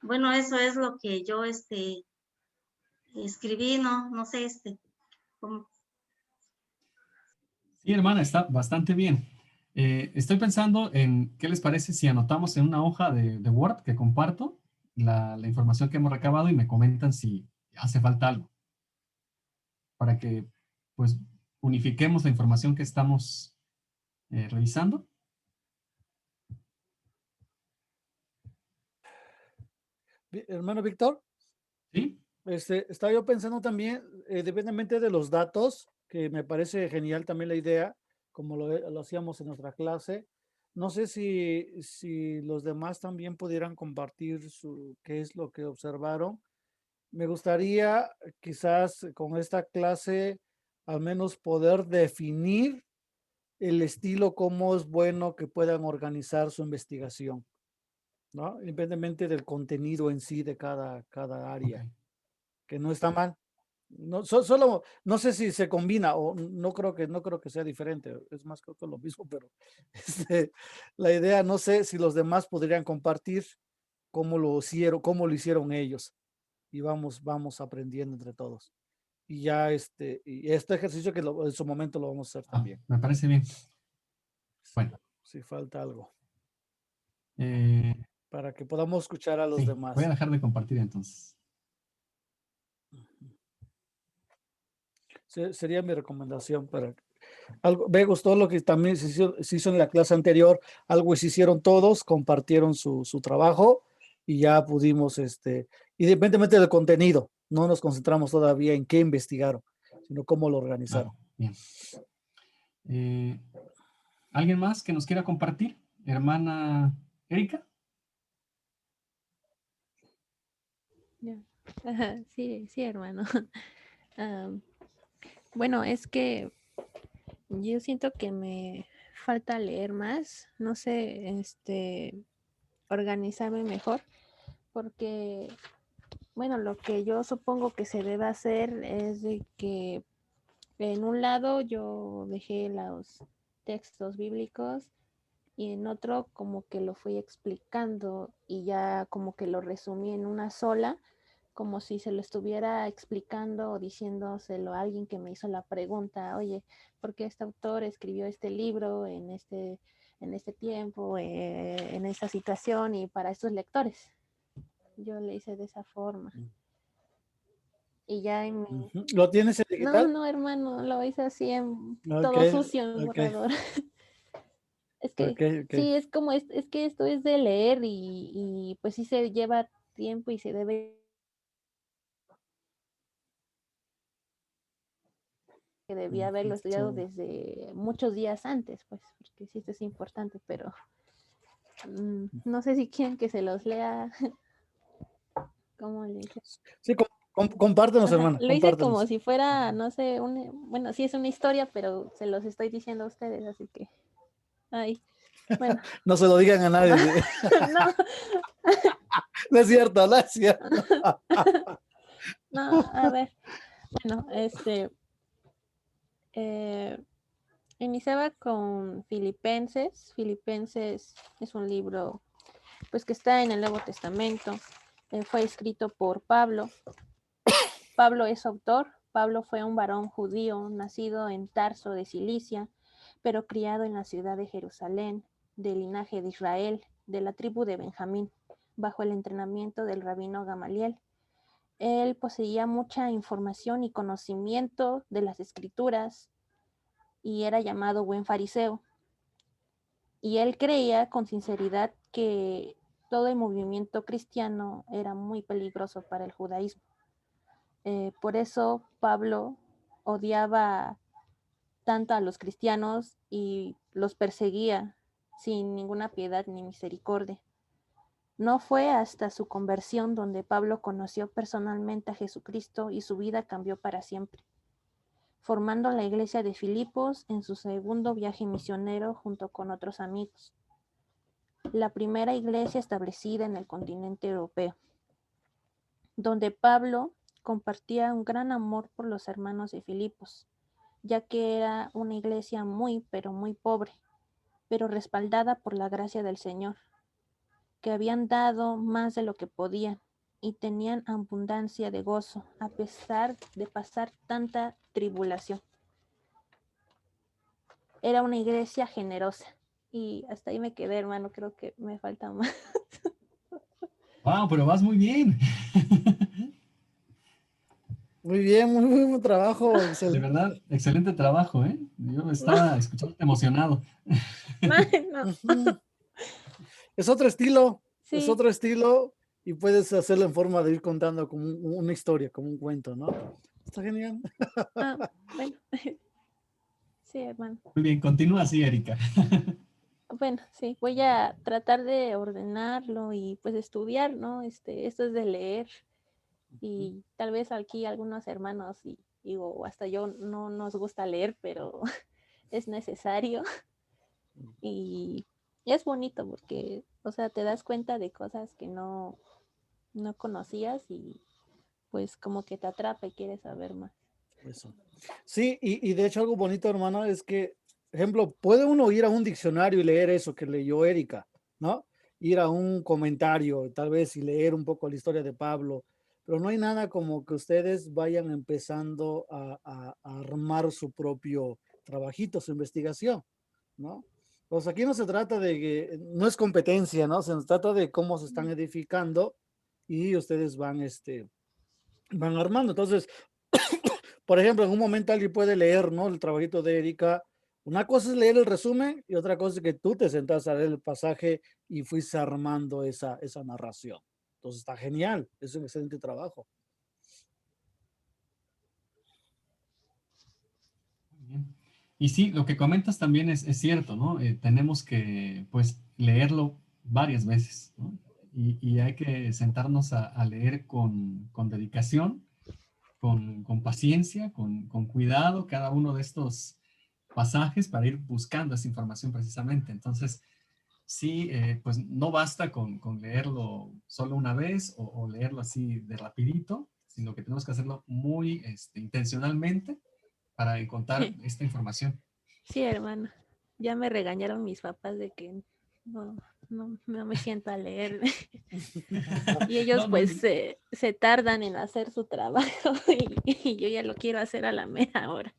Bueno, eso es lo que yo escribí, no sé cómo. Sí, hermana, está bastante bien. Estoy pensando en qué les parece si anotamos en una hoja de Word que comparto la información que hemos recabado y me comentan si hace falta algo para que pues unifiquemos la información que estamos revisando. Hermano Víctor. Sí. Estaba yo pensando también, independientemente de los datos, que me parece genial también la idea, como lo hacíamos en nuestra clase. No sé si los demás también pudieran compartir qué es lo que observaron. Me gustaría quizás con esta clase al menos poder definir el estilo, cómo es bueno que puedan organizar su investigación, ¿no? Independientemente del contenido en sí de cada área. Okay. Que no está mal, No, solo, no sé si se combina o no creo que sea diferente, es más creo que lo mismo, pero la idea, no sé si los demás podrían compartir cómo lo hicieron ellos y vamos aprendiendo entre todos. Y ya y este ejercicio que en su momento lo vamos a hacer también. Me parece bien. Bueno. Si falta algo. Eh, para que podamos escuchar a los sí, demás. Voy a dejar de compartir entonces. Sería mi recomendación para algo. Me gustó lo que también se hizo en la clase anterior, algo se hicieron todos, compartieron su trabajo y ya pudimos, independientemente del contenido, no nos concentramos todavía en qué investigaron, sino cómo lo organizaron. Bien. ¿Alguien más que nos quiera compartir? Hermana Erika. Sí, hermano. Bueno, es que yo siento que me falta leer más, no sé, organizarme mejor, porque, bueno, lo que yo supongo que se debe hacer es de que en un lado yo dejé los textos bíblicos y en otro como que lo fui explicando y ya como que lo resumí en una sola, como si se lo estuviera explicando o diciéndoselo a alguien que me hizo la pregunta, oye, ¿por qué este autor escribió este libro en este tiempo, en esta situación y para estos lectores? Yo le hice de esa forma. Y ya en mi... ¿Lo tienes en digital? No, hermano, lo hice así en todo sucio en el borrador. Es que sí, es como, es que esto es de leer y pues sí se lleva tiempo y se debe... que debía haberlo estudiado desde muchos días antes, pues, porque sí, esto es importante, pero no sé si quieren que se los lea. ¿Cómo le hice? Sí, compártenos, hermano. Lo hice como si fuera, no sé, bueno, sí es una historia, pero se los estoy diciendo a ustedes, así que, ay, bueno. No se lo digan a nadie. No. No es cierto, no es cierto. No, a ver, bueno, iniciaba con Filipenses. Filipenses es un libro pues que está en el Nuevo Testamento. Fue escrito por Pablo. Pablo es autor. Pablo fue un varón judío nacido en Tarso de Cilicia, pero criado en la ciudad de Jerusalén, del linaje de Israel, de la tribu de Benjamín, bajo el entrenamiento del rabino Gamaliel. Él poseía mucha información y conocimiento de las escrituras y era llamado buen fariseo. Y él creía con sinceridad que todo el movimiento cristiano era muy peligroso para el judaísmo. Por eso Pablo odiaba tanto a los cristianos y los perseguía sin ninguna piedad ni misericordia. No fue hasta su conversión donde Pablo conoció personalmente a Jesucristo y su vida cambió para siempre, formando la iglesia de Filipos en su segundo viaje misionero junto con otros amigos. La primera iglesia establecida en el continente europeo, donde Pablo compartía un gran amor por los hermanos de Filipos, ya que era una iglesia muy, pero muy pobre, pero respaldada por la gracia del Señor, que habían dado más de lo que podían y tenían abundancia de gozo a pesar de pasar tanta tribulación. Era una iglesia generosa y hasta ahí me quedé, hermano, creo que me falta más. Wow, pero vas muy bien. Muy bien, muy buen trabajo. De verdad, excelente trabajo, ¿eh? Yo estaba escuchando emocionado. No. Es otro estilo, sí. Es otro estilo y puedes hacerlo en forma de ir contando como una historia, como un cuento, ¿no? Está genial. Bueno. Sí, hermano. Muy bien, continúa así, Erika. Bueno, sí, voy a tratar de ordenarlo y pues estudiar, ¿no? Esto es de leer y tal vez aquí algunos hermanos y digo, hasta yo no nos gusta leer, pero es necesario y es bonito porque, o sea, te das cuenta de cosas que no conocías y pues como que te atrapa y quieres saber más. Eso. Sí, y de hecho algo bonito, hermano, es que, ejemplo, puede uno ir a un diccionario y leer eso que leyó Erika, ¿no? Ir a un comentario, tal vez, y leer un poco la historia de Pablo, pero no hay nada como que ustedes vayan empezando a armar su propio trabajito, su investigación, ¿no? Pues aquí no se trata de que, no es competencia, ¿no? Se trata de cómo se están edificando y ustedes van, van armando. Entonces, por ejemplo, en un momento alguien puede leer, ¿no? El trabajito de Erika. Una cosa es leer el resumen y otra cosa es que tú te sentás a leer el pasaje y fuiste armando esa narración. Entonces está genial, es un excelente trabajo. Bien. Y sí, lo que comentas también es cierto, ¿no? Tenemos que, pues, leerlo varias veces, ¿no? Y hay que sentarnos a leer con dedicación, con paciencia, con cuidado cada uno de estos pasajes para ir buscando esa información precisamente. Entonces, sí, pues no basta con leerlo solo una vez o leerlo así de rapidito, sino que tenemos que hacerlo muy intencionalmente para encontrar esta información. Sí, hermano. Ya me regañaron mis papás de que no me siento a leer. Y ellos pues se tardan en hacer su trabajo y yo ya lo quiero hacer a la mera hora.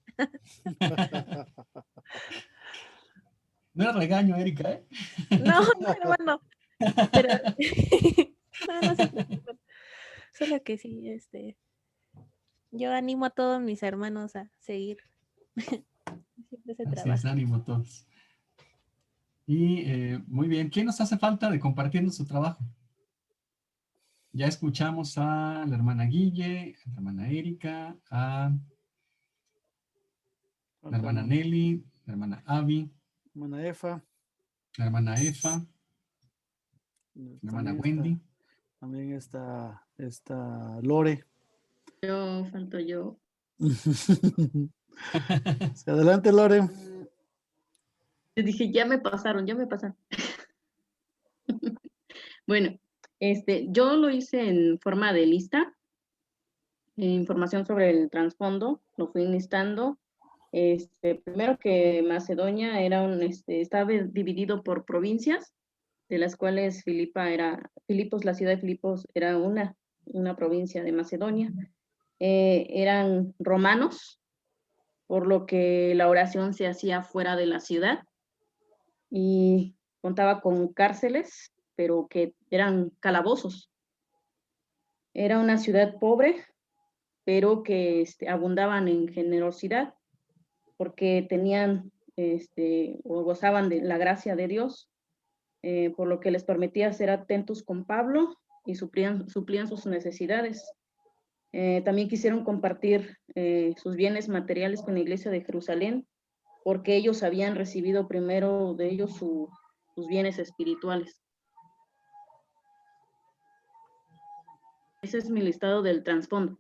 No era regaño, Erika, ¿eh? No, hermano. Pero no se preocupen. Solo que sí, yo animo a todos mis hermanos a seguir ese Así trabajo. es, ánimo a todos. Y muy bien, ¿qué nos hace falta de compartiendo su trabajo? Ya escuchamos a la hermana Guille, a la hermana Erika, a la hermana Nelly, la hermana Abby, hermana Efa, la hermana Efa, la hermana Wendy. También está Lore. Falto yo. Adelante, Lore. Yo dije, ya me pasaron. Bueno, yo lo hice en forma de lista, información sobre el trasfondo, lo fui listando. Primero que Macedonia estaba dividido por provincias, de las cuales la ciudad de Filipos era una provincia de Macedonia. Eran romanos, por lo que la oración se hacía fuera de la ciudad y contaba con cárceles, pero que eran calabozos. Era una ciudad pobre, pero que abundaban en generosidad, porque tenían o gozaban de la gracia de Dios, por lo que les permitía ser atentos con Pablo y suplían sus necesidades. También quisieron compartir sus bienes materiales con la iglesia de Jerusalén, porque ellos habían recibido primero de ellos sus bienes espirituales. Ese es mi listado del trasfondo.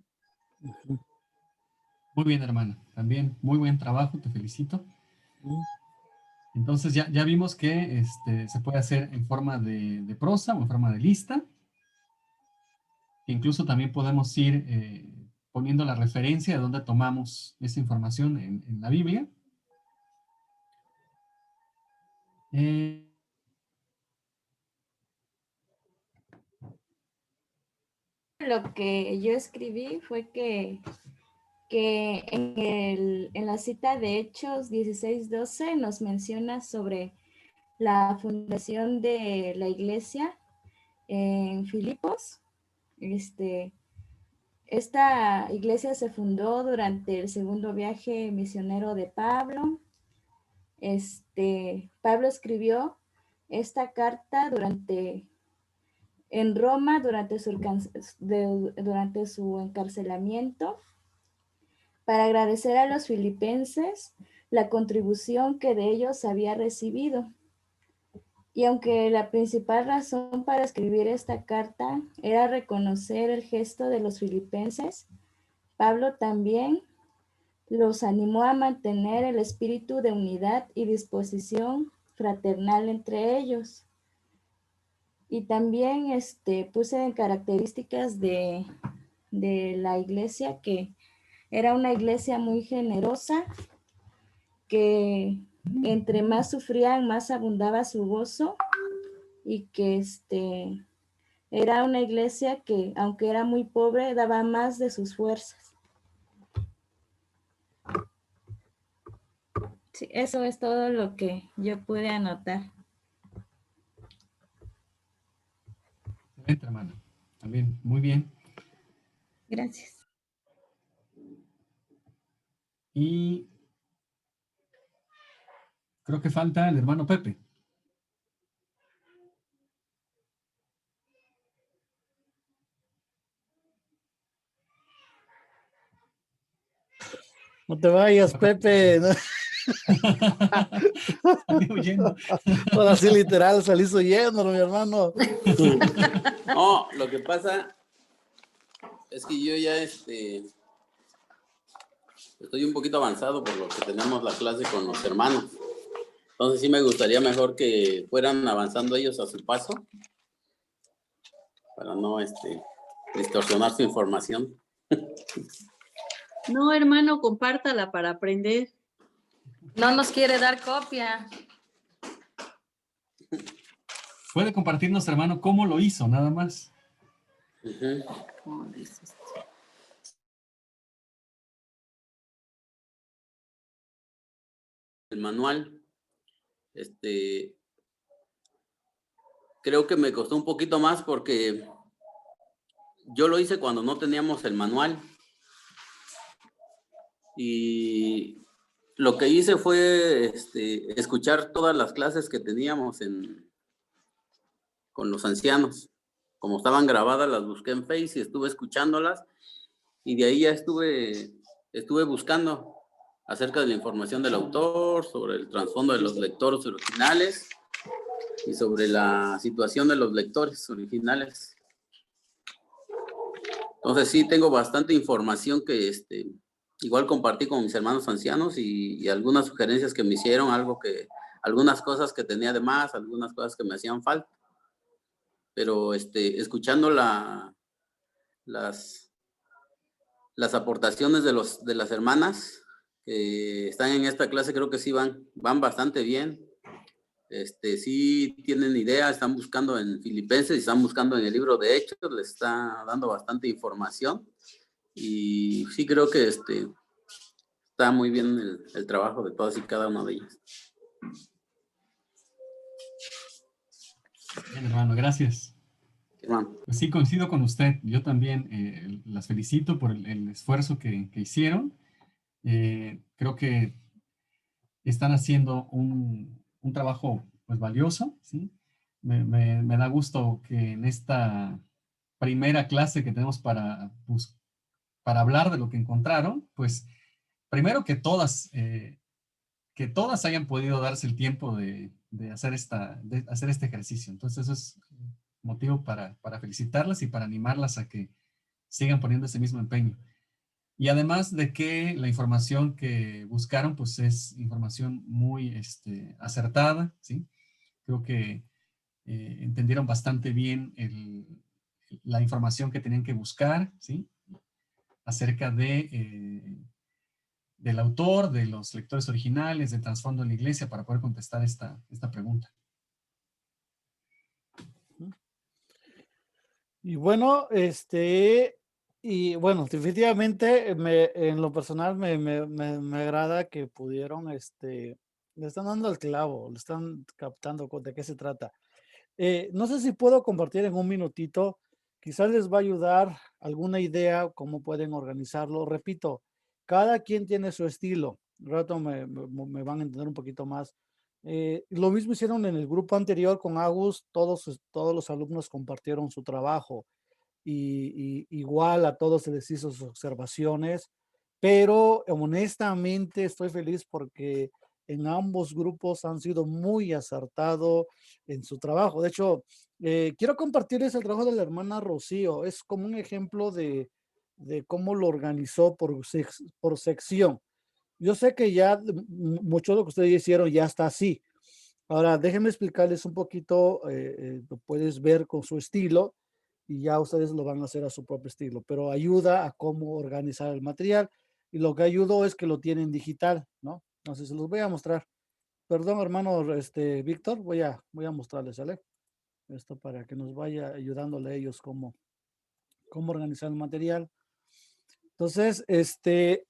Muy bien, hermana. También muy buen trabajo, te felicito. Entonces ya vimos que se puede hacer en forma de prosa o en forma de lista. Incluso también podemos ir poniendo la referencia de dónde tomamos esa información en la Biblia. Lo que yo escribí fue que en la cita de Hechos 16:12 nos menciona sobre la fundación de la iglesia en Filipos. Esta iglesia se fundó durante el segundo viaje misionero de Pablo. Pablo escribió esta carta en Roma durante su encarcelamiento para agradecer a los filipenses la contribución que de ellos había recibido. Y aunque la principal razón para escribir esta carta era reconocer el gesto de los filipenses, Pablo también los animó a mantener el espíritu de unidad y disposición fraternal entre ellos. Y también puse en características de de la iglesia, que era una iglesia muy generosa, que entre más sufrían, más abundaba su gozo, y que era una iglesia que, aunque era muy pobre, daba más de sus fuerzas. Sí, eso es todo lo que yo pude anotar. Excelente, hermana. También, muy bien. Gracias. Y creo que falta el hermano Pepe. No te vayas, Pepe. Salí huyendo. Ahora sí, literal, salís huyendo, mi hermano. No, lo que pasa es que yo ya estoy un poquito avanzado por lo que tenemos la clase con los hermanos. Entonces sí me gustaría mejor que fueran avanzando ellos a su paso para no distorsionar su información. No, hermano, compártala para aprender. No nos quiere dar copia. Puede compartirnos, hermano, cómo lo hizo, nada más. ¿Cómo dices? El manual, creo que me costó un poquito más porque yo lo hice cuando no teníamos el manual. Y lo que hice fue escuchar todas las clases que teníamos con los ancianos. Como estaban grabadas, las busqué en Face y estuve escuchándolas. Y de ahí ya estuve buscando acerca de la información del autor, sobre el trasfondo de los lectores originales y sobre la situación de los lectores originales. Entonces sí tengo bastante información que igual compartí con mis hermanos ancianos y algunas sugerencias que me hicieron, algunas cosas que tenía de más, algunas cosas que me hacían falta. Pero escuchando las aportaciones de las hermanas que están en esta clase, creo que sí van bastante bien. Sí tienen idea, están buscando en Filipenses y están buscando en el libro de Hechos, les está dando bastante información. Y sí creo que está muy bien el trabajo de todas y cada una de ellas. Bien, hermano, gracias. Hermano. Pues sí, coincido con usted. Yo también las felicito por el esfuerzo que hicieron. Creo que están haciendo un trabajo pues valioso, ¿sí? Me da gusto que en esta primera clase que tenemos para hablar de lo que encontraron, pues primero que todas hayan podido darse el tiempo de hacer este ejercicio. Entonces eso es motivo para felicitarlas y para animarlas a que sigan poniendo ese mismo empeño. Y además de que la información que buscaron, pues es información muy acertada, ¿sí? Creo que entendieron bastante bien la información que tenían que buscar, ¿sí? Acerca del autor, de los lectores originales, del trasfondo de la iglesia, para poder contestar esta pregunta. Y bueno, definitivamente en lo personal me agrada que pudieron, le están dando el clavo, le están captando de qué se trata. No sé si puedo compartir en un minutito, quizás les va a ayudar alguna idea, cómo pueden organizarlo. Repito, cada quien tiene su estilo. Un rato me van a entender un poquito más. Lo mismo hicieron en el grupo anterior con Agus, todos los alumnos compartieron su trabajo y igual a todos se les hizo sus observaciones, pero honestamente estoy feliz porque en ambos grupos han sido muy acertados en su trabajo. De hecho, quiero compartirles el trabajo de la hermana Rocío. Es como un ejemplo de cómo lo organizó por sección. Yo sé que ya mucho de lo que ustedes hicieron ya está así. Ahora, déjenme explicarles un poquito, lo puedes ver con su estilo. y ya ustedes lo van a hacer a su propio estilo, pero ayuda a cómo organizar el material, y lo que ayudó es que lo tienen digital, ¿no? Entonces, se los voy a mostrar. Perdón, hermano, Víctor, voy a mostrarles, ¿sale? Esto para que nos vaya ayudándole a ellos cómo organizar el material. Entonces,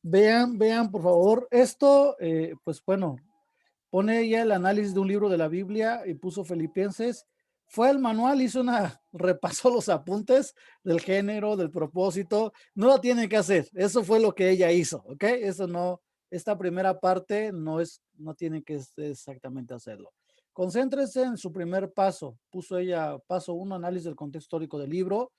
vean, por favor, esto, pues bueno, pone ya el análisis de un libro de la Biblia y puso Filipenses. Fue al manual, repasó los apuntes del género, del propósito. No lo tiene que hacer. Eso fue lo que ella hizo, ¿ok? Eso no, esta primera parte no tiene que exactamente hacerlo. Concéntrese en su primer paso. Puso ella, paso 1, análisis del contexto histórico del libro,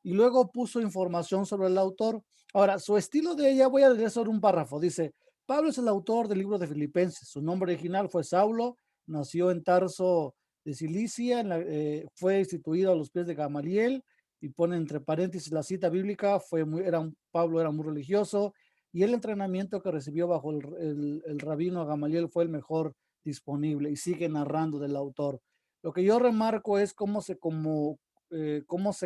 y luego puso información sobre el autor. Ahora, su estilo de ella, voy a leer sobre un párrafo. Dice, Pablo es el autor del libro de Filipenses. Su nombre original fue Saulo, nació en Tarso de Cilicia, fue instituido a los pies de Gamaliel, y pone entre paréntesis la cita bíblica, Pablo era muy religioso, y el entrenamiento que recibió bajo el rabino Gamaliel fue el mejor disponible, y sigue narrando del autor. Lo que yo remarco es cómo se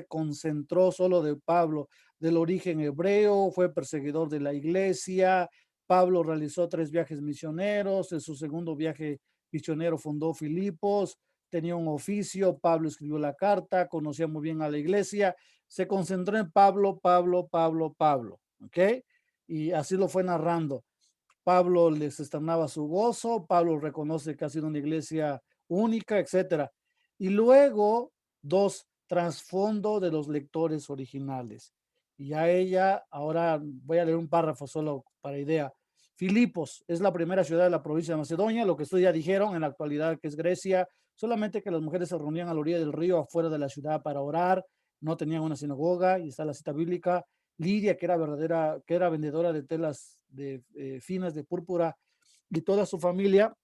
concentró solo de Pablo, del origen hebreo, fue perseguidor de la iglesia. Pablo realizó 3 viajes misioneros. En su segundo viaje misionero fundó Filipos, tenía un oficio. Pablo escribió la carta, conocía muy bien a la iglesia. Se concentró en Pablo, ¿ok? Y así lo fue narrando. Pablo les externaba su gozo, Pablo reconoce que ha sido una iglesia única, etcétera. Y luego, 2, trasfondo de los lectores originales. Y a ella, ahora voy a leer un párrafo solo para idea. Filipos es la primera ciudad de la provincia de Macedonia, lo que ustedes ya dijeron en la actualidad que es Grecia, solamente que las mujeres se reunían a la orilla del río afuera de la ciudad para orar, no tenían una sinagoga, y está la cita bíblica. Lidia, que era vendedora de telas finas de púrpura, y toda su familia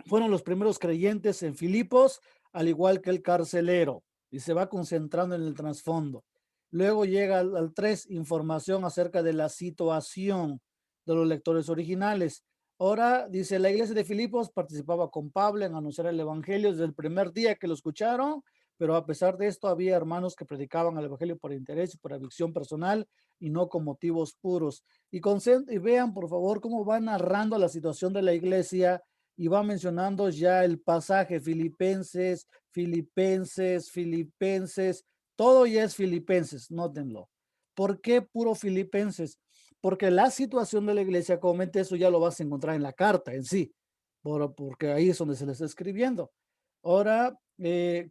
fueron los primeros creyentes en Filipos, al igual que el carcelero, y se va concentrando en el trasfondo. Luego llega al 3, información acerca de la situación de los lectores originales. Ahora dice, la iglesia de Filipos participaba con Pablo en anunciar el evangelio desde el primer día que lo escucharon, pero a pesar de esto había hermanos que predicaban el evangelio por interés y por adicción personal y no con motivos puros. Y vean, por favor, cómo va narrando la situación de la iglesia, y va mencionando ya el pasaje, Filipenses, todo ya es Filipenses, nótenlo. ¿Por qué puro Filipenses? Porque la situación de la iglesia, comúnmente eso ya lo vas a encontrar en la carta en sí, porque ahí es donde se les está escribiendo. Ahora,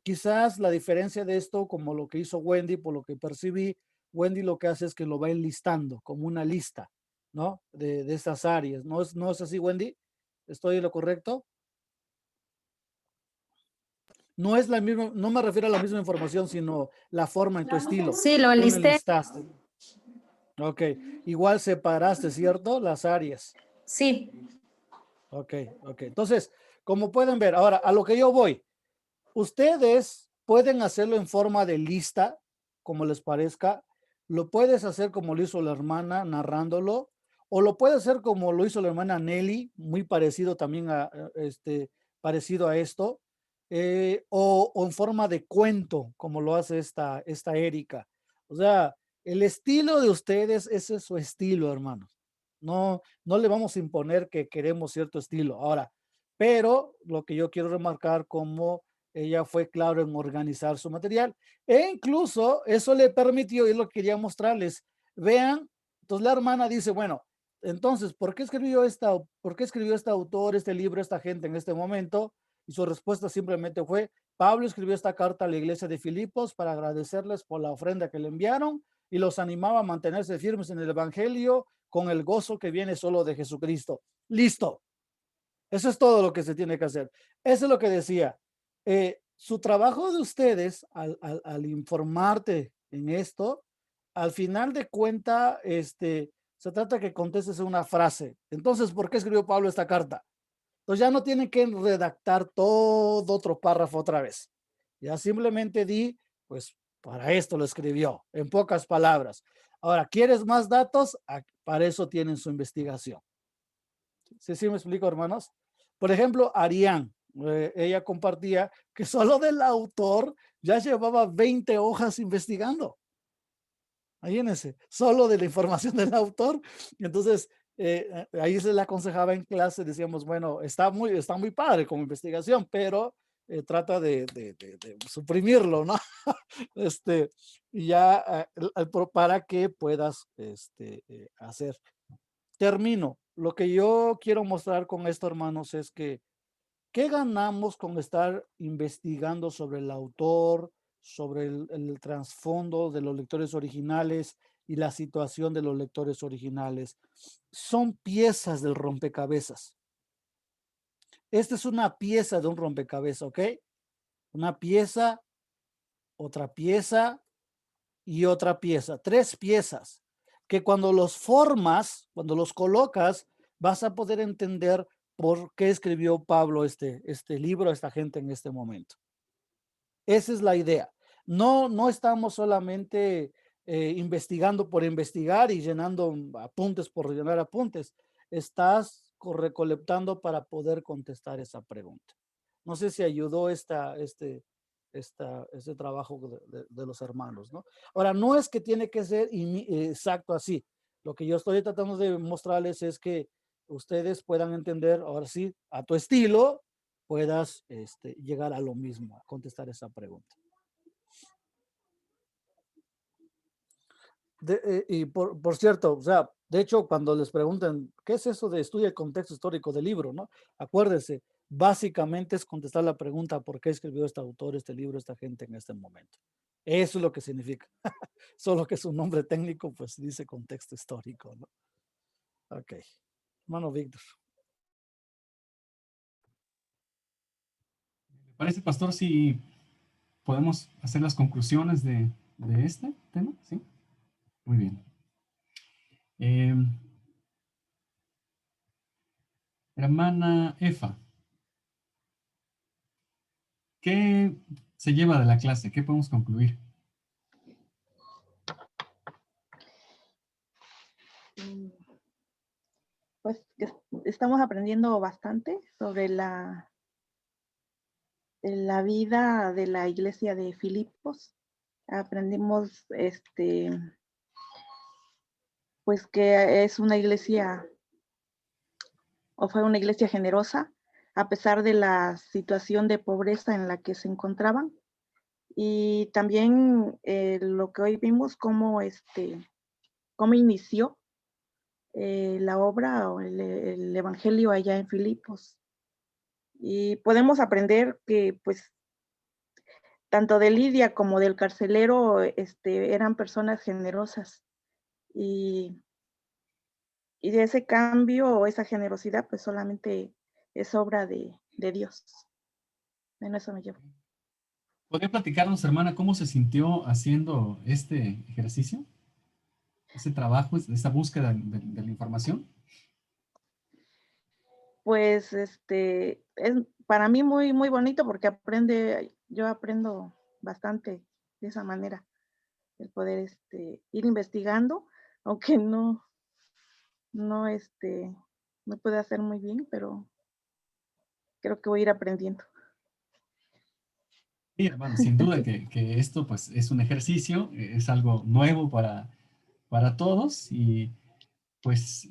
quizás la diferencia de esto, como lo que hizo Wendy, por lo que percibí, Wendy lo que hace es que lo va enlistando como una lista, ¿no? De estas áreas. ¿No es así, Wendy? ¿Estoy en lo correcto? No es la misma, no me refiero a la misma información, sino la forma en tu estilo. Sí, lo enlisté. Ok, igual separaste, ¿cierto? Las áreas. Sí. Ok. Entonces, como pueden ver, ahora a lo que yo voy, ustedes pueden hacerlo en forma de lista, como les parezca. Lo puedes hacer como lo hizo la hermana, narrándolo, o lo puedes hacer como lo hizo la hermana Nelly, muy parecido también parecido a esto, o en forma de cuento, como lo hace esta Erika. O sea, el estilo de ustedes, ese es su estilo, hermanos. No le vamos a imponer que queremos cierto estilo. Ahora, pero lo que yo quiero remarcar, como ella fue claro en organizar su material, e incluso eso le permitió, y lo que quería mostrarles, vean. Entonces la hermana dice, bueno, entonces, ¿por qué escribió este autor, este libro, esta gente en este momento? Y su respuesta simplemente fue, Pablo escribió esta carta a la iglesia de Filipos para agradecerles por la ofrenda que le enviaron y los animaba a mantenerse firmes en el evangelio con el gozo que viene solo de Jesucristo. Listo. Eso es todo lo que se tiene que hacer. Eso es lo que decía. Su trabajo de ustedes al informarte en esto, al final de cuenta, se trata que contestes una frase. Entonces, ¿por qué escribió Pablo esta carta? Entonces ya no tienen que redactar todo otro párrafo otra vez. Ya simplemente di, pues para esto lo escribió, en pocas palabras. Ahora, ¿quieres más datos? Para eso tienen su investigación. ¿Sí me explico, hermanos? Por ejemplo, Arián. ella compartía que solo del autor ya llevaba 20 hojas investigando. Imagínense, solo de la información del autor. Entonces, ahí se le aconsejaba en clase, decíamos, bueno, está muy padre como investigación, pero trata de suprimirlo, ¿no? Y ya para que puedas hacer. Termino. Lo que yo quiero mostrar con esto, hermanos, es que ¿qué ganamos con estar investigando sobre el autor, sobre el trasfondo de los lectores originales y la situación de los lectores originales? Son piezas del rompecabezas. Esta es una pieza de un rompecabezas, ¿ok? Una pieza, otra pieza y otra pieza. 3 piezas que cuando los formas, cuando los colocas, vas a poder entender por qué escribió Pablo este libro a esta gente en este momento. Esa es la idea. No estamos solamente investigando por investigar y llenando apuntes por llenar apuntes. Estás recolectando para poder contestar esa pregunta. No sé si ayudó este trabajo de los hermanos, ¿no? Ahora, no es que tiene que ser exacto así. Lo que yo estoy tratando de mostrarles es que ustedes puedan entender, ahora sí, a tu estilo, puedas llegar a lo mismo, a contestar esa pregunta. Y por cierto, o sea, de hecho, cuando les preguntan, ¿qué es eso de estudia el contexto histórico del libro, no? Acuérdense, básicamente es contestar la pregunta, ¿por qué escribió este autor, este libro, esta gente en este momento? Eso es lo que significa. Solo que su nombre técnico, pues, dice contexto histórico, ¿no? Ok. Hermano Víctor. ¿Me parece, pastor, si podemos hacer las conclusiones de este tema? ¿Sí? Muy bien. Hermana Efa, ¿qué se lleva de la clase? ¿Qué podemos concluir? Pues estamos aprendiendo bastante sobre la vida de la iglesia de Filipos. Aprendimos pues que es una iglesia o fue una iglesia generosa a pesar de la situación de pobreza en la que se encontraban. Y también lo que hoy vimos, cómo inició la obra o el evangelio allá en Filipos. Y podemos aprender que pues tanto de Lidia como del carcelero eran personas generosas y de ese cambio o esa generosidad pues solamente es obra de Dios. Bueno, eso me llevo. ¿Podría platicarnos, hermana, cómo se sintió haciendo este ejercicio? ¿Ese trabajo, esa búsqueda de la información? Pues es para mí muy, muy bonito porque yo aprendo bastante de esa manera, el poder ir investigando, aunque no puede hacer muy bien, pero creo que voy a ir aprendiendo. Sí, hermano, sin duda que esto pues es un ejercicio, es algo nuevo para todos y pues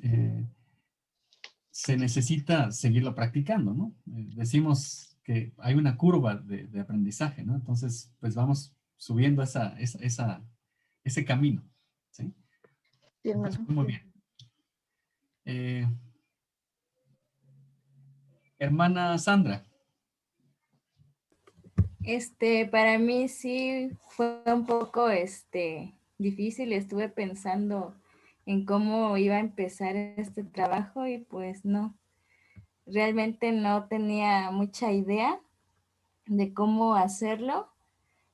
se necesita seguirlo practicando, ¿no? Decimos que hay una curva de aprendizaje, ¿no? Entonces, pues vamos subiendo ese camino, ¿sí? Sí, Entonces, muy bien. Hermana Sandra. Para mí sí fue un poco difícil. Estuve pensando en cómo iba a empezar este trabajo y pues no, realmente no tenía mucha idea de cómo hacerlo,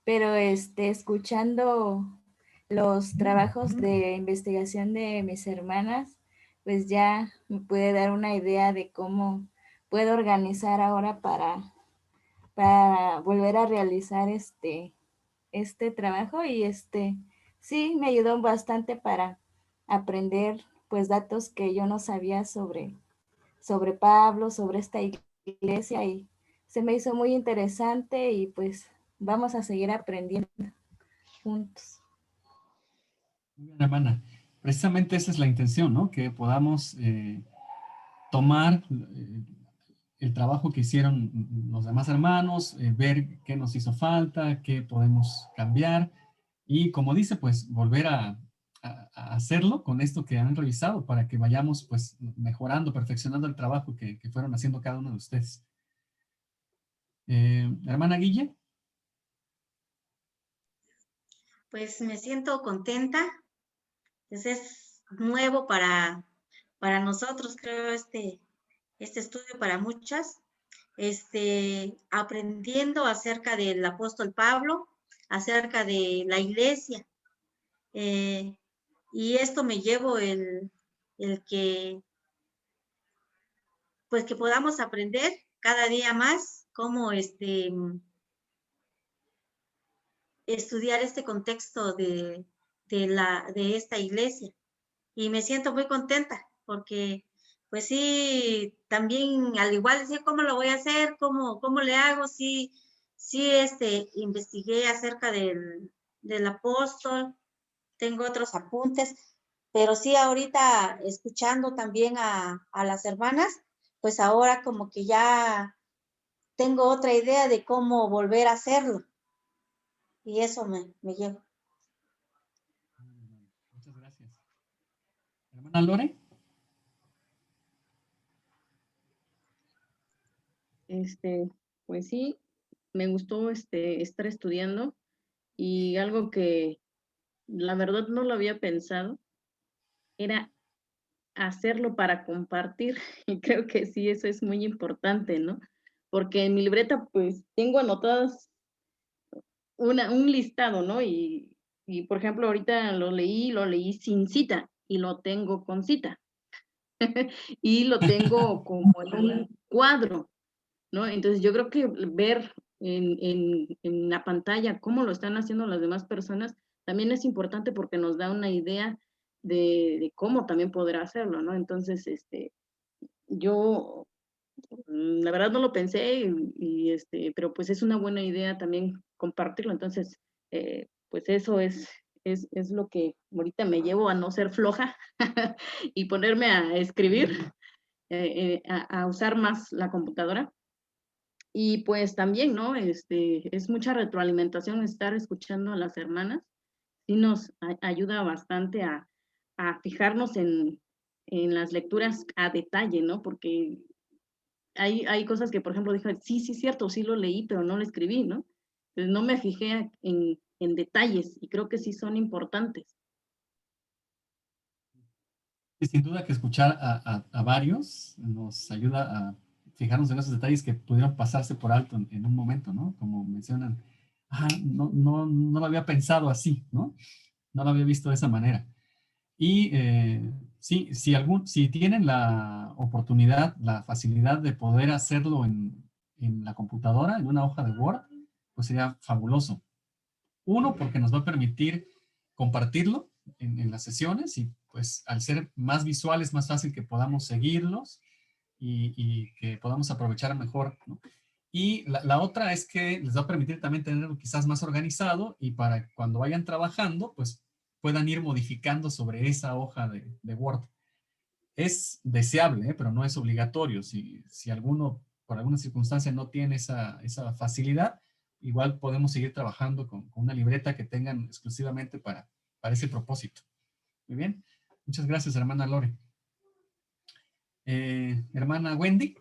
pero escuchando los trabajos de investigación de mis hermanas, pues ya me pude dar una idea de cómo puedo organizar ahora para volver a realizar este trabajo y sí me ayudó bastante para aprender pues datos que yo no sabía sobre Pablo, sobre esta iglesia y se me hizo muy interesante y pues vamos a seguir aprendiendo juntos. Muy bien, hermana. Precisamente esa es la intención, ¿no? Que podamos tomar el trabajo que hicieron los demás hermanos, ver qué nos hizo falta, qué podemos cambiar y, como dice, pues volver a hacerlo con esto que han revisado para que vayamos pues mejorando, perfeccionando el trabajo que fueron haciendo cada uno de ustedes. Hermana Guille. Pues me siento contenta. Pues es nuevo para nosotros, creo, este estudio para muchas. Aprendiendo acerca del apóstol Pablo, acerca de la iglesia. Y esto me llevo el que, pues que podamos aprender cada día más cómo estudiar este contexto de esta iglesia. Y me siento muy contenta porque, pues sí, también al igual decir cómo lo voy a hacer, cómo le hago, sí, investigué acerca del apóstol, tengo otros apuntes, pero sí ahorita escuchando también a las hermanas, pues ahora como que ya tengo otra idea de cómo volver a hacerlo. Y eso me lleva. Muchas gracias. Hermana Lore. Pues sí, me gustó estar estudiando y algo que la verdad no lo había pensado era hacerlo para compartir y creo que sí, eso es muy importante, ¿no? Porque en mi libreta pues tengo anotadas un listado, ¿no? Y por ejemplo ahorita lo leí sin cita y lo tengo con cita y lo tengo como en un cuadro, ¿no? Entonces yo creo que ver en la pantalla cómo lo están haciendo las demás personas también es importante porque nos da una idea de cómo también poder hacerlo, ¿no? Entonces, yo la verdad no lo pensé, pero pues es una buena idea también compartirlo. Entonces, pues eso es lo que ahorita me llevo a no ser floja y ponerme a escribir, a usar más la computadora. Y pues también, ¿no? Es mucha retroalimentación estar escuchando a las hermanas. Sí nos ayuda bastante a fijarnos en las lecturas a detalle, ¿no? Porque hay cosas que, por ejemplo, dije, sí, cierto, sí lo leí, pero no lo escribí, ¿no? Entonces no me fijé en detalles y creo que sí son importantes. Y sin duda que escuchar a varios nos ayuda a fijarnos en esos detalles que pudieron pasarse por alto en un momento, ¿no? Como mencionan, no lo había pensado así, ¿no? No lo había visto de esa manera. Y sí, si tienen la oportunidad, la facilidad de poder hacerlo en la computadora, en una hoja de Word, pues sería fabuloso. Uno, porque nos va a permitir compartirlo en las sesiones y pues al ser más visual es más fácil que podamos seguirlos y que podamos aprovechar mejor, ¿no? Y la otra es que les va a permitir también tenerlo quizás más organizado y para cuando vayan trabajando, pues puedan ir modificando sobre esa hoja de Word. Es deseable, pero no es obligatorio. Si alguno, por alguna circunstancia, no tiene esa facilidad, igual podemos seguir trabajando con una libreta que tengan exclusivamente para ese propósito. Muy bien. Muchas gracias, hermana Lore. Hermana Wendy.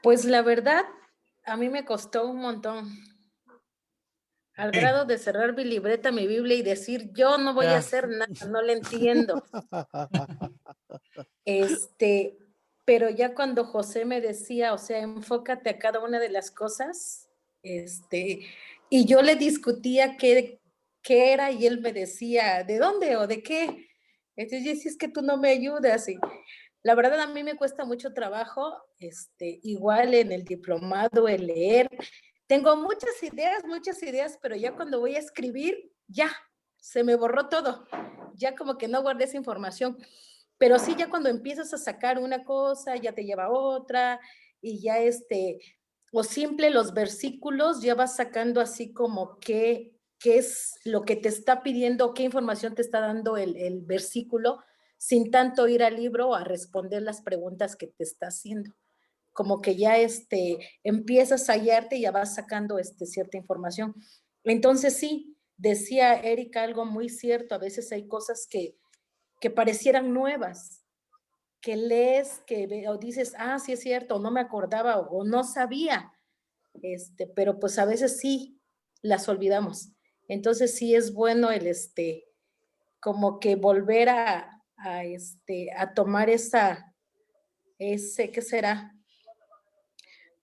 Pues la verdad, a mí me costó un montón. Al grado de cerrar mi libreta, mi Biblia y decir, yo no voy a hacer nada, no le entiendo. Pero ya cuando José me decía, o sea, enfócate a cada una de las cosas, y yo le discutía qué era y él me decía, ¿de dónde o de qué? Entonces yo decía, es que tú no me ayudas. Y la verdad a mí me cuesta mucho trabajo, igual en el diplomado, el leer. Tengo muchas ideas, pero ya cuando voy a escribir, ya, se me borró todo. Ya como que no guardé esa información. Pero sí, ya cuando empiezas a sacar una cosa, ya te lleva a otra, y ya o simple los versículos, ya vas sacando así como qué es lo que te está pidiendo, qué información te está dando el versículo, sin tanto ir al libro a responder las preguntas que te está haciendo. Como que ya empiezas a hallarte y ya vas sacando cierta información. Entonces sí, decía Erika algo muy cierto, a veces hay cosas que parecieran nuevas, que lees, o dices, ah, sí es cierto, o no me acordaba, o no sabía, pero pues a veces sí las olvidamos. Entonces sí es bueno el, como que volver a tomar ¿qué será?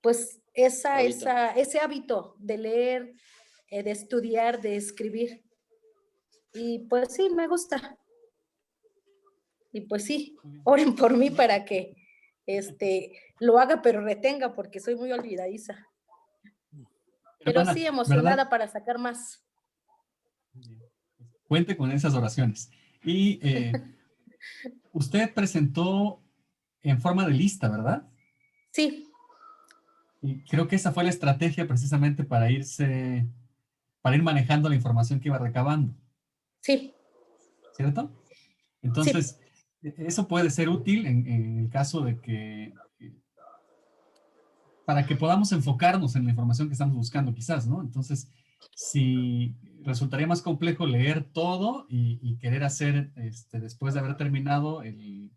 Pues ese hábito de leer, de estudiar, de escribir. Y pues sí, me gusta. Y pues sí, oren por mí para que lo haga, pero retenga, porque soy muy olvidadiza. Pero Hermana, sí emocionada, ¿verdad? para sacar más. Cuente con esas oraciones. Y usted presentó en forma de lista, ¿verdad? Sí. Y creo que esa fue la estrategia precisamente para ir manejando la información que iba recabando. Sí. ¿Cierto? Entonces, sí, eso puede ser útil en el caso de que, para que podamos enfocarnos en la información que estamos buscando, quizás, ¿no? Entonces, si resultaría más complejo leer todo y querer hacer, después de haber terminado el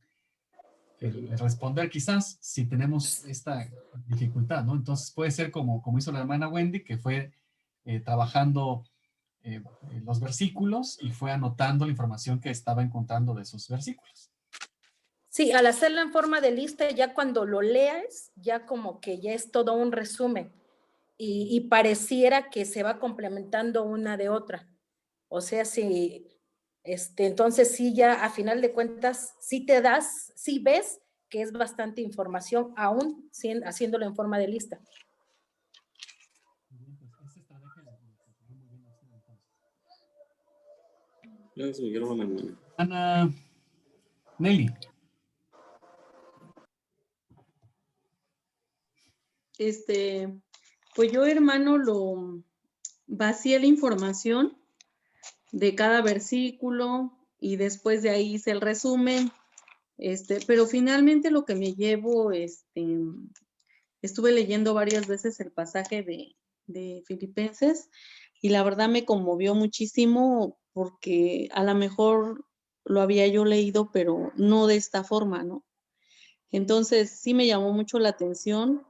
responder, quizás, si tenemos esta dificultad, ¿no? Entonces, puede ser como hizo la hermana Wendy, que fue trabajando los versículos y fue anotando la información que estaba encontrando de esos versículos. Sí, al hacerlo en forma de lista, ya cuando lo leas, ya como que ya es todo un resumen y pareciera que se va complementando una de otra. O sea, si, entonces sí, ya a final de cuentas, sí ves que es bastante información, aún haciéndolo en forma de lista. Ana Nelly. Pues yo, hermano, vacié la información de cada versículo y después de ahí hice el resumen, pero finalmente lo que me llevo, estuve leyendo varias veces el pasaje de Filipenses y la verdad me conmovió muchísimo porque a lo mejor lo había yo leído, pero no de esta forma, ¿no? Entonces sí me llamó mucho la atención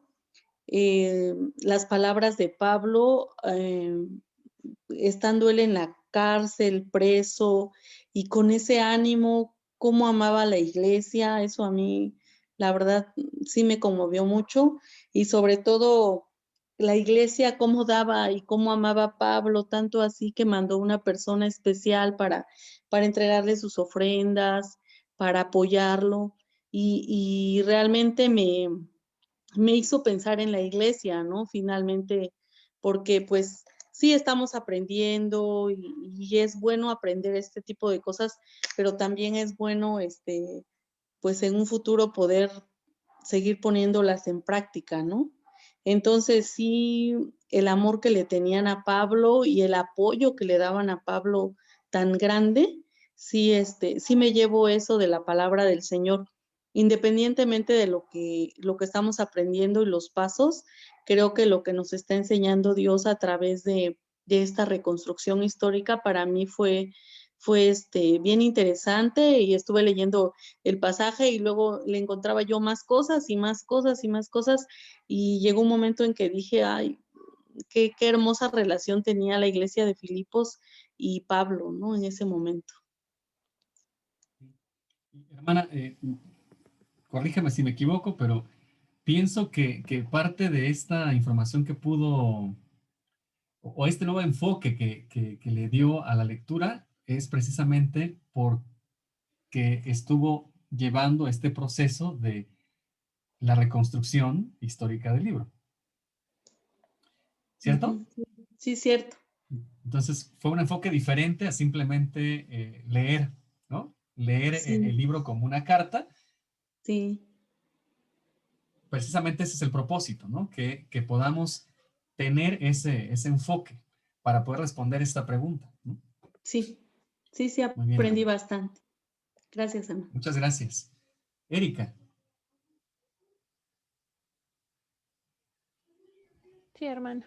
las palabras de Pablo, estando él en la cárcel, preso, y con ese ánimo, cómo amaba a la iglesia, eso a mí, la verdad, sí me conmovió mucho, y sobre todo la iglesia, cómo daba y cómo amaba a Pablo, tanto así que mandó una persona especial para entregarle sus ofrendas, para apoyarlo, y realmente me hizo pensar en la iglesia, ¿no? Finalmente, porque pues sí estamos aprendiendo y es bueno aprender este tipo de cosas, pero también es bueno, pues en un futuro poder seguir poniéndolas en práctica, ¿no? Entonces sí, el amor que le tenían a Pablo y el apoyo que le daban a Pablo tan grande, sí, sí me llevo eso de la palabra del Señor. Independientemente de lo que estamos aprendiendo y los pasos, creo que lo que nos está enseñando Dios a través de esta reconstrucción histórica para mí fue bien interesante y estuve leyendo el pasaje y luego le encontraba yo más cosas y más cosas y más cosas y llegó un momento en que dije, ay, qué hermosa relación tenía la iglesia de Filipos y Pablo, ¿no? En ese momento. Hermana, corrígeme si me equivoco, pero pienso que parte de esta información que pudo, o este nuevo enfoque que le dio a la lectura, es precisamente porque estuvo llevando este proceso de la reconstrucción histórica del libro. ¿Cierto? Sí, cierto. Entonces, fue un enfoque diferente a simplemente leer, ¿no? leer el libro como una carta. Sí. Precisamente ese es el propósito, ¿no? Que podamos tener ese enfoque para poder responder esta pregunta, ¿no? Sí, aprendí bastante. Gracias, Ana. Muchas gracias. Erika. Sí, hermano.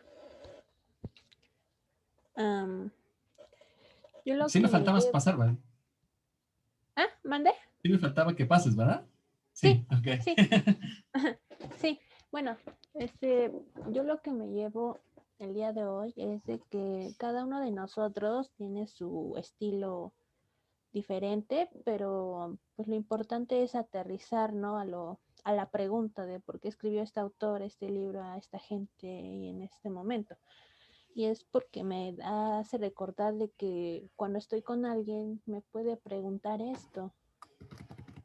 Sí me faltaba pasar, ¿verdad? ¿Ah? ¿Mande? Sí me faltaba que pases, ¿verdad? Sí, ok. sí. Sí, bueno, yo lo que me llevo el día de hoy es de que cada uno de nosotros tiene su estilo diferente, pero pues lo importante es aterrizar, ¿no? A la pregunta de por qué escribió este autor este libro a esta gente y en este momento. Y es porque me hace recordar de que cuando estoy con alguien me puede preguntar esto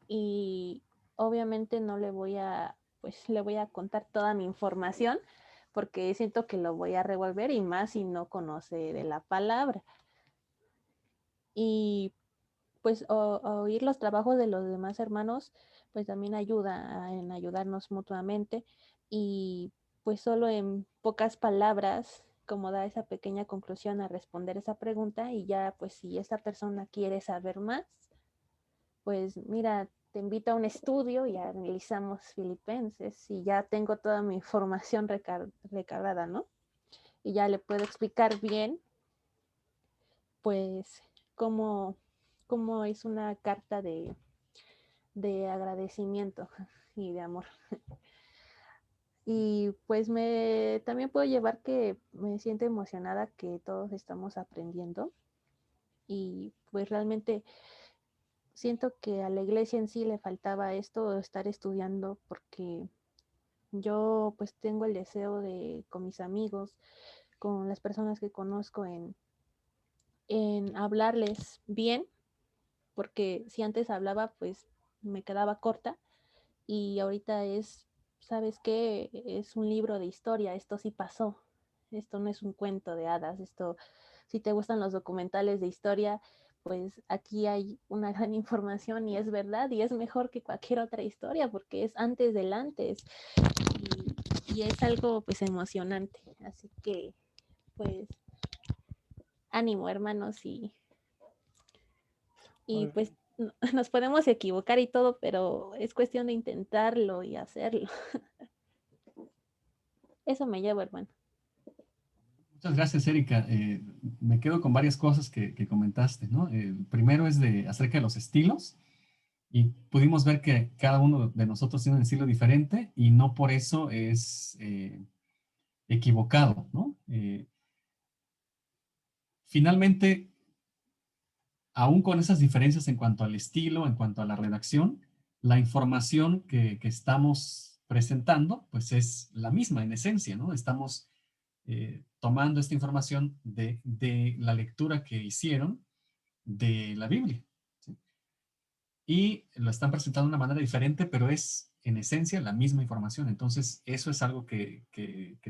y obviamente no le voy a, pues le voy a contar toda mi información porque siento que lo voy a revolver y más si no conoce de la palabra. Y pues oír los trabajos de los demás hermanos pues también ayuda en ayudarnos mutuamente y pues solo en pocas palabras como da esa pequeña conclusión a responder esa pregunta y ya pues si esa persona quiere saber más, pues mira, te invito a un estudio y analizamos Filipenses y ya tengo toda mi información recargada, ¿no? Y ya le puedo explicar bien pues cómo es una carta de agradecimiento y de amor. Y pues también puedo llevar que me siento emocionada que todos estamos aprendiendo y pues realmente siento que a la iglesia en sí le faltaba esto, estar estudiando, porque yo pues tengo el deseo de con mis amigos, con las personas que conozco en hablarles bien, porque si antes hablaba pues me quedaba corta y ahorita ¿sabes qué? Es un libro de historia, esto sí pasó, esto no es un cuento de hadas, esto, si te gustan los documentales de historia, pues aquí hay una gran información y es verdad y es mejor que cualquier otra historia porque es antes del antes y es algo pues emocionante, así que pues ánimo hermanos y pues nos podemos equivocar y todo, pero es cuestión de intentarlo y hacerlo. Eso me llevo, hermano. Muchas gracias, Erika. Me quedo con varias cosas que comentaste, ¿no? Primero es acerca de los estilos y pudimos ver que cada uno de nosotros tiene un estilo diferente y no por eso es equivocado, ¿no? Finalmente, aún con esas diferencias en cuanto al estilo, en cuanto a la redacción, la información que estamos presentando, pues es la misma en esencia, ¿no? Estamos tomando esta información de la lectura que hicieron de la Biblia, ¿sí? Y lo están presentando de una manera diferente, pero es en esencia la misma información. Entonces, eso es algo que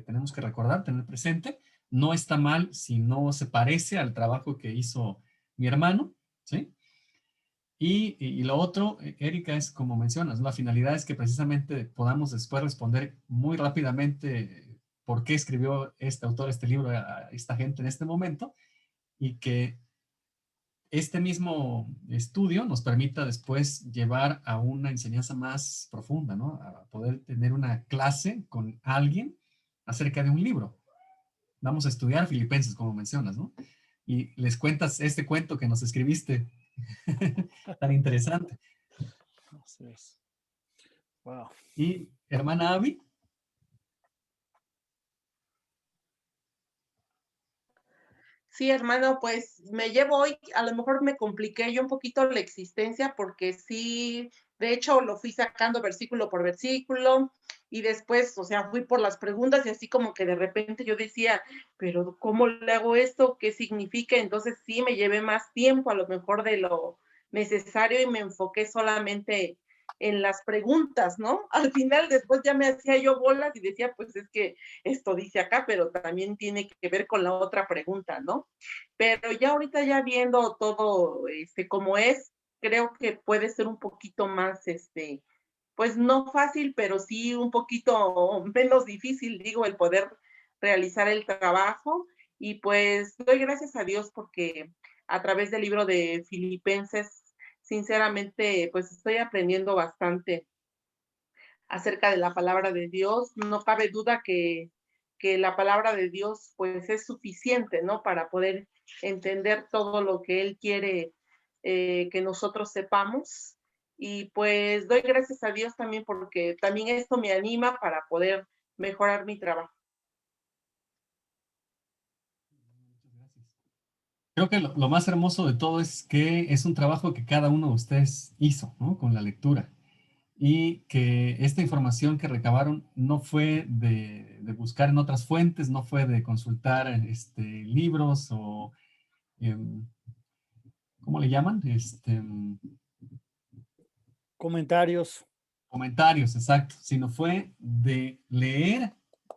tenemos que recordar, tener presente. No está mal si no se parece al trabajo que hizo mi hermano, ¿sí? Y lo otro, Erika, es como mencionas, la finalidad es que precisamente podamos después responder muy rápidamente por qué escribió este autor este libro a esta gente en este momento y que este mismo estudio nos permita después llevar a una enseñanza más profunda, ¿no? A poder tener una clase con alguien acerca de un libro. Vamos a estudiar Filipenses, como mencionas, ¿no? Y les cuentas este cuento que nos escribiste tan interesante. Así es. Wow. Y hermana Abby. Sí, hermano, pues me llevo hoy, a lo mejor me compliqué yo un poquito la existencia porque sí, de hecho lo fui sacando versículo por versículo y después, o sea, fui por las preguntas y así como que de repente yo decía, pero ¿cómo le hago esto? ¿Qué significa? Entonces sí me llevé más tiempo a lo mejor de lo necesario y me enfoqué solamente en las preguntas, ¿no? Al final después ya me hacía yo bolas y decía, pues es que esto dice acá, pero también tiene que ver con la otra pregunta, ¿no? Pero ya ahorita ya viendo todo como es, creo que puede ser un poquito más, pues no fácil, pero sí un poquito menos difícil, digo, el poder realizar el trabajo. Y pues doy gracias a Dios porque a través del libro de Filipenses, sinceramente, pues estoy aprendiendo bastante acerca de la palabra de Dios. No cabe duda que la palabra de Dios pues es suficiente, ¿no? Para poder entender todo lo que Él quiere que nosotros sepamos. Y pues doy gracias a Dios también porque también esto me anima para poder mejorar mi trabajo. Creo que lo más hermoso de todo es que es un trabajo que cada uno de ustedes hizo, ¿no? Con la lectura. Y que esta información que recabaron no fue de buscar en otras fuentes, no fue de consultar libros o, ¿cómo le llaman? Comentarios. Comentarios, exacto, sino fue de leer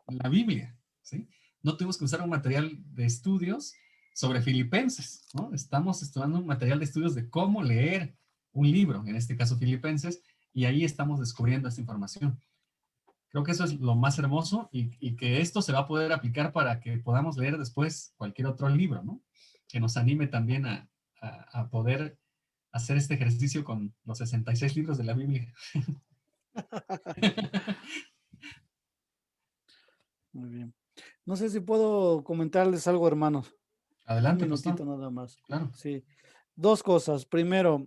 la Biblia, ¿sí? No tuvimos que usar un material de estudios sobre Filipenses, ¿no? Estamos estudiando un material de estudios de cómo leer un libro, en este caso Filipenses, y ahí estamos descubriendo esta información. Creo que eso es lo más hermoso y que esto se va a poder aplicar para que podamos leer después cualquier otro libro, ¿no? Que nos anime también a poder hacer este ejercicio con los 66 libros de la Biblia. Muy bien. No sé si puedo comentarles algo, hermanos. Adelante, un minutito pastor. Nada más. Claro. Sí. Dos cosas. Primero,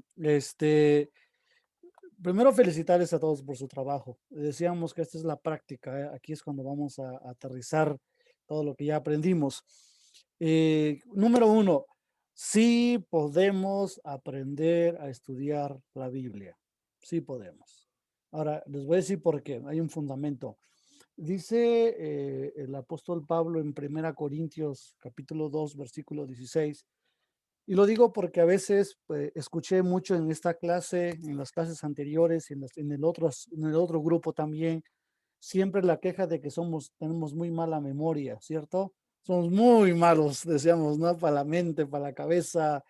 primero felicitarles a todos por su trabajo. Decíamos que esta es la práctica, ¿eh? Aquí es cuando vamos a aterrizar todo lo que ya aprendimos. Número uno, sí podemos aprender a estudiar la Biblia. Sí podemos. Ahora, les voy a decir por qué. Hay un fundamento. Dice el apóstol Pablo en 1 Corintios capítulo 2, versículo 16, y lo digo porque a veces escuché mucho en esta clase, en las clases anteriores, en el otro grupo también, siempre la queja de que tenemos muy mala memoria, ¿cierto? Somos muy malos, decíamos, ¿no? Para la mente, para la cabeza.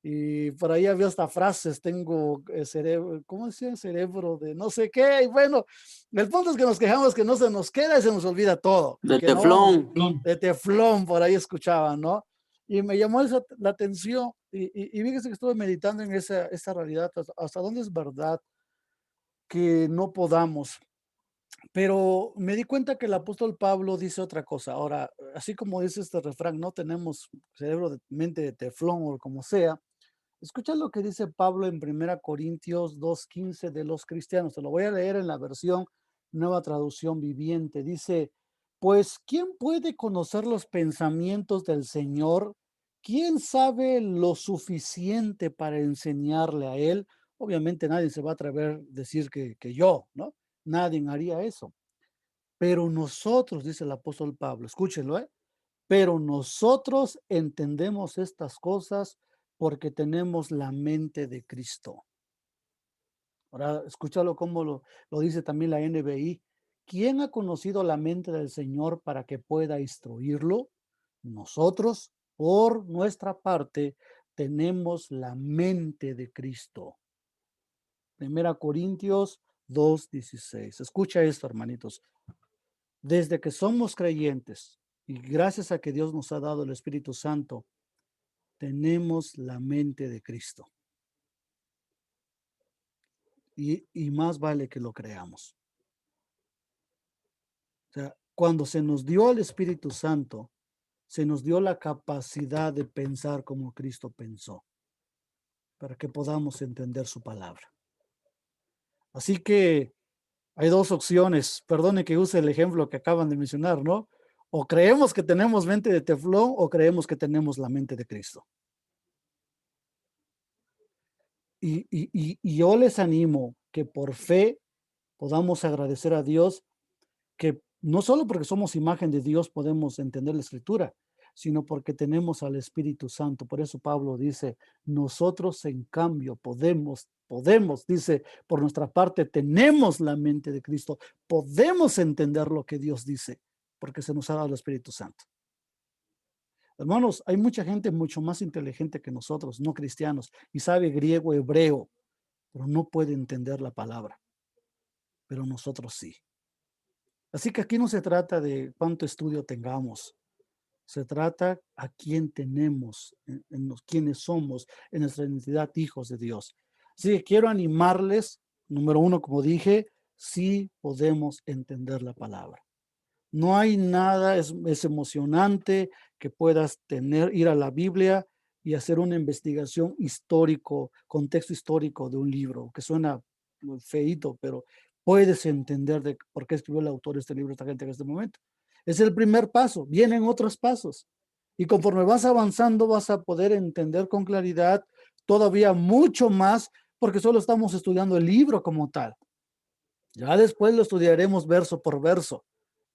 Y por ahí había hasta frases, tengo cerebro, ¿cómo decía? Cerebro de no sé qué. Y bueno, el punto es que nos quejamos que no se nos queda y se nos olvida todo. De que teflón. De teflón, por ahí escuchaban, ¿no? Y me llamó la atención y fíjese que estuve meditando en esa realidad, hasta dónde es verdad que no podamos. Pero me di cuenta que el apóstol Pablo dice otra cosa. Ahora, así como dice este refrán, no tenemos cerebro de mente de teflón o como sea. Escucha lo que dice Pablo en 1 Corintios 2:15 de los cristianos. Te lo voy a leer en la versión Nueva Traducción Viviente. Dice, pues, ¿quién puede conocer los pensamientos del Señor? ¿Quién sabe lo suficiente para enseñarle a Él? Obviamente nadie se va a atrever a decir que yo, ¿no? Nadie haría eso. Pero nosotros, dice el apóstol Pablo, escúchenlo, pero nosotros entendemos estas cosas porque tenemos la mente de Cristo. Ahora, escúchalo como lo dice también la NBI. ¿Quién ha conocido la mente del Señor para que pueda instruirlo? Nosotros, por nuestra parte, tenemos la mente de Cristo. 1 Corintios 2:16. Escucha esto, hermanitos. Desde que somos creyentes y gracias a que Dios nos ha dado el Espíritu Santo, tenemos la mente de Cristo. Y más vale que lo creamos. O sea, cuando se nos dio el Espíritu Santo, se nos dio la capacidad de pensar como Cristo pensó, para que podamos entender su palabra. Así que hay dos opciones. Perdone que use el ejemplo que acaban de mencionar, ¿no? O creemos que tenemos mente de teflón o creemos que tenemos la mente de Cristo. Y yo les animo que por fe podamos agradecer a Dios que no solo porque somos imagen de Dios podemos entender la Escritura, sino porque tenemos al Espíritu Santo. Por eso Pablo dice, nosotros en cambio podemos, dice, por nuestra parte tenemos la mente de Cristo, podemos entender lo que Dios dice, porque se nos ha dado el Espíritu Santo. Hermanos, hay mucha gente mucho más inteligente que nosotros, no cristianos, y sabe griego, hebreo, pero no puede entender la palabra. Pero nosotros sí. Así que aquí no se trata de cuánto estudio tengamos. Se trata a quién tenemos, quiénes somos, en nuestra identidad, hijos de Dios. Así que quiero animarles, número uno, como dije, sí podemos entender la palabra. No hay nada, es emocionante que puedas ir a la Biblia y hacer una investigación histórico, contexto histórico de un libro, que suena feíto, pero puedes entender de por qué escribió el autor de este libro, esta gente en este momento. Es el primer paso, vienen otros pasos. Y conforme vas avanzando, vas a poder entender con claridad todavía mucho más, porque solo estamos estudiando el libro como tal. Ya después lo estudiaremos verso por verso.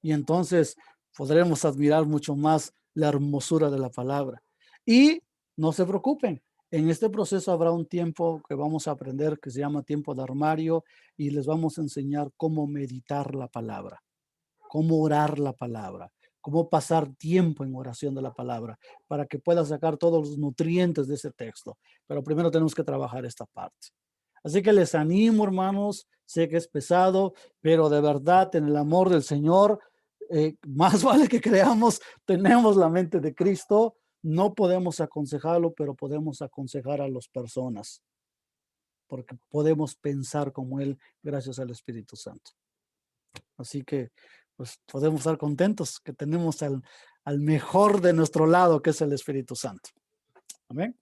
Y entonces podremos admirar mucho más la hermosura de la palabra. Y no se preocupen, en este proceso habrá un tiempo que vamos a aprender que se llama tiempo de armario y les vamos a enseñar cómo meditar la palabra, cómo orar la palabra, cómo pasar tiempo en oración de la palabra para que puedas sacar todos los nutrientes de ese texto. Pero primero tenemos que trabajar esta parte. Así que les animo, hermanos, sé que es pesado, pero de verdad, en el amor del Señor, más vale que creamos, tenemos la mente de Cristo, no podemos aconsejarlo, pero podemos aconsejar a las personas, porque podemos pensar como Él gracias al Espíritu Santo. Así que, pues, podemos estar contentos que tenemos al mejor de nuestro lado, que es el Espíritu Santo. Amén.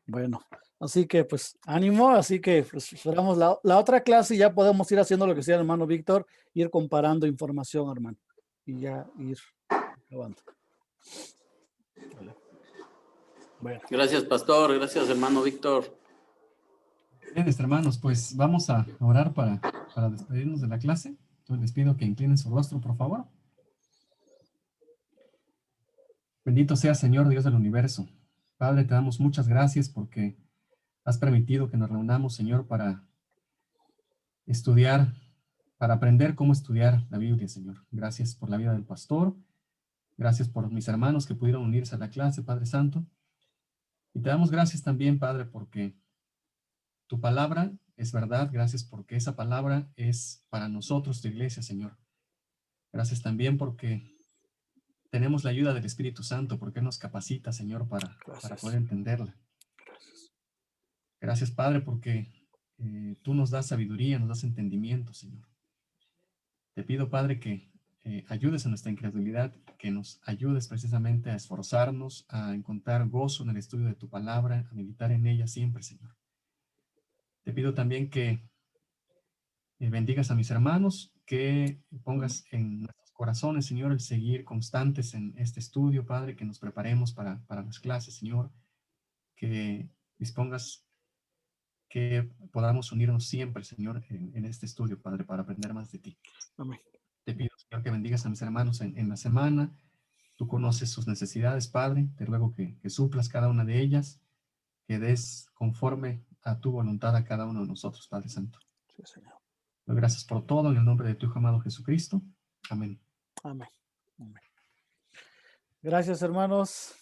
Bueno, así que pues ánimo, así que pues, esperamos la otra clase y ya podemos ir haciendo lo que sea el hermano Víctor, ir comparando información, hermano, y ya ir acabando. Bueno. Gracias, pastor, gracias, hermano Víctor. Bien, hermanos, pues vamos a orar para despedirnos de la clase. Entonces les pido que inclinen su rostro, por favor. Bendito sea, Señor Dios del universo. Padre, te damos muchas gracias porque has permitido que nos reunamos, Señor, para estudiar, para aprender cómo estudiar la Biblia, Señor. Gracias por la vida del pastor. Gracias por mis hermanos que pudieron unirse a la clase, Padre Santo. Y te damos gracias también, Padre, porque tu palabra es verdad. Gracias porque esa palabra es para nosotros, tu iglesia, Señor. Gracias también porque tenemos la ayuda del Espíritu Santo, porque nos capacita, Señor, para poder entenderla. Gracias, Padre, porque tú nos das sabiduría, nos das entendimiento, Señor. Te pido, Padre, que ayudes a nuestra incredulidad, que nos ayudes precisamente a esforzarnos, a encontrar gozo en el estudio de tu palabra, a meditar en ella siempre, Señor. Te pido también que bendigas a mis hermanos, que pongas en nuestros corazones, Señor, el seguir constantes en este estudio, Padre, que nos preparemos para las clases, Señor, que dispongas que podamos unirnos siempre, Señor, en este estudio, Padre, para aprender más de ti. Amén. Te pido, Señor, que bendigas a mis hermanos en la semana. Tú conoces sus necesidades, Padre. Te ruego que suplas cada una de ellas, que des conforme a tu voluntad a cada uno de nosotros, Padre Santo. Sí, Señor. Gracias por todo, en el nombre de tu Hijo amado Jesucristo. Amén. Amén. Amén. Gracias, hermanos.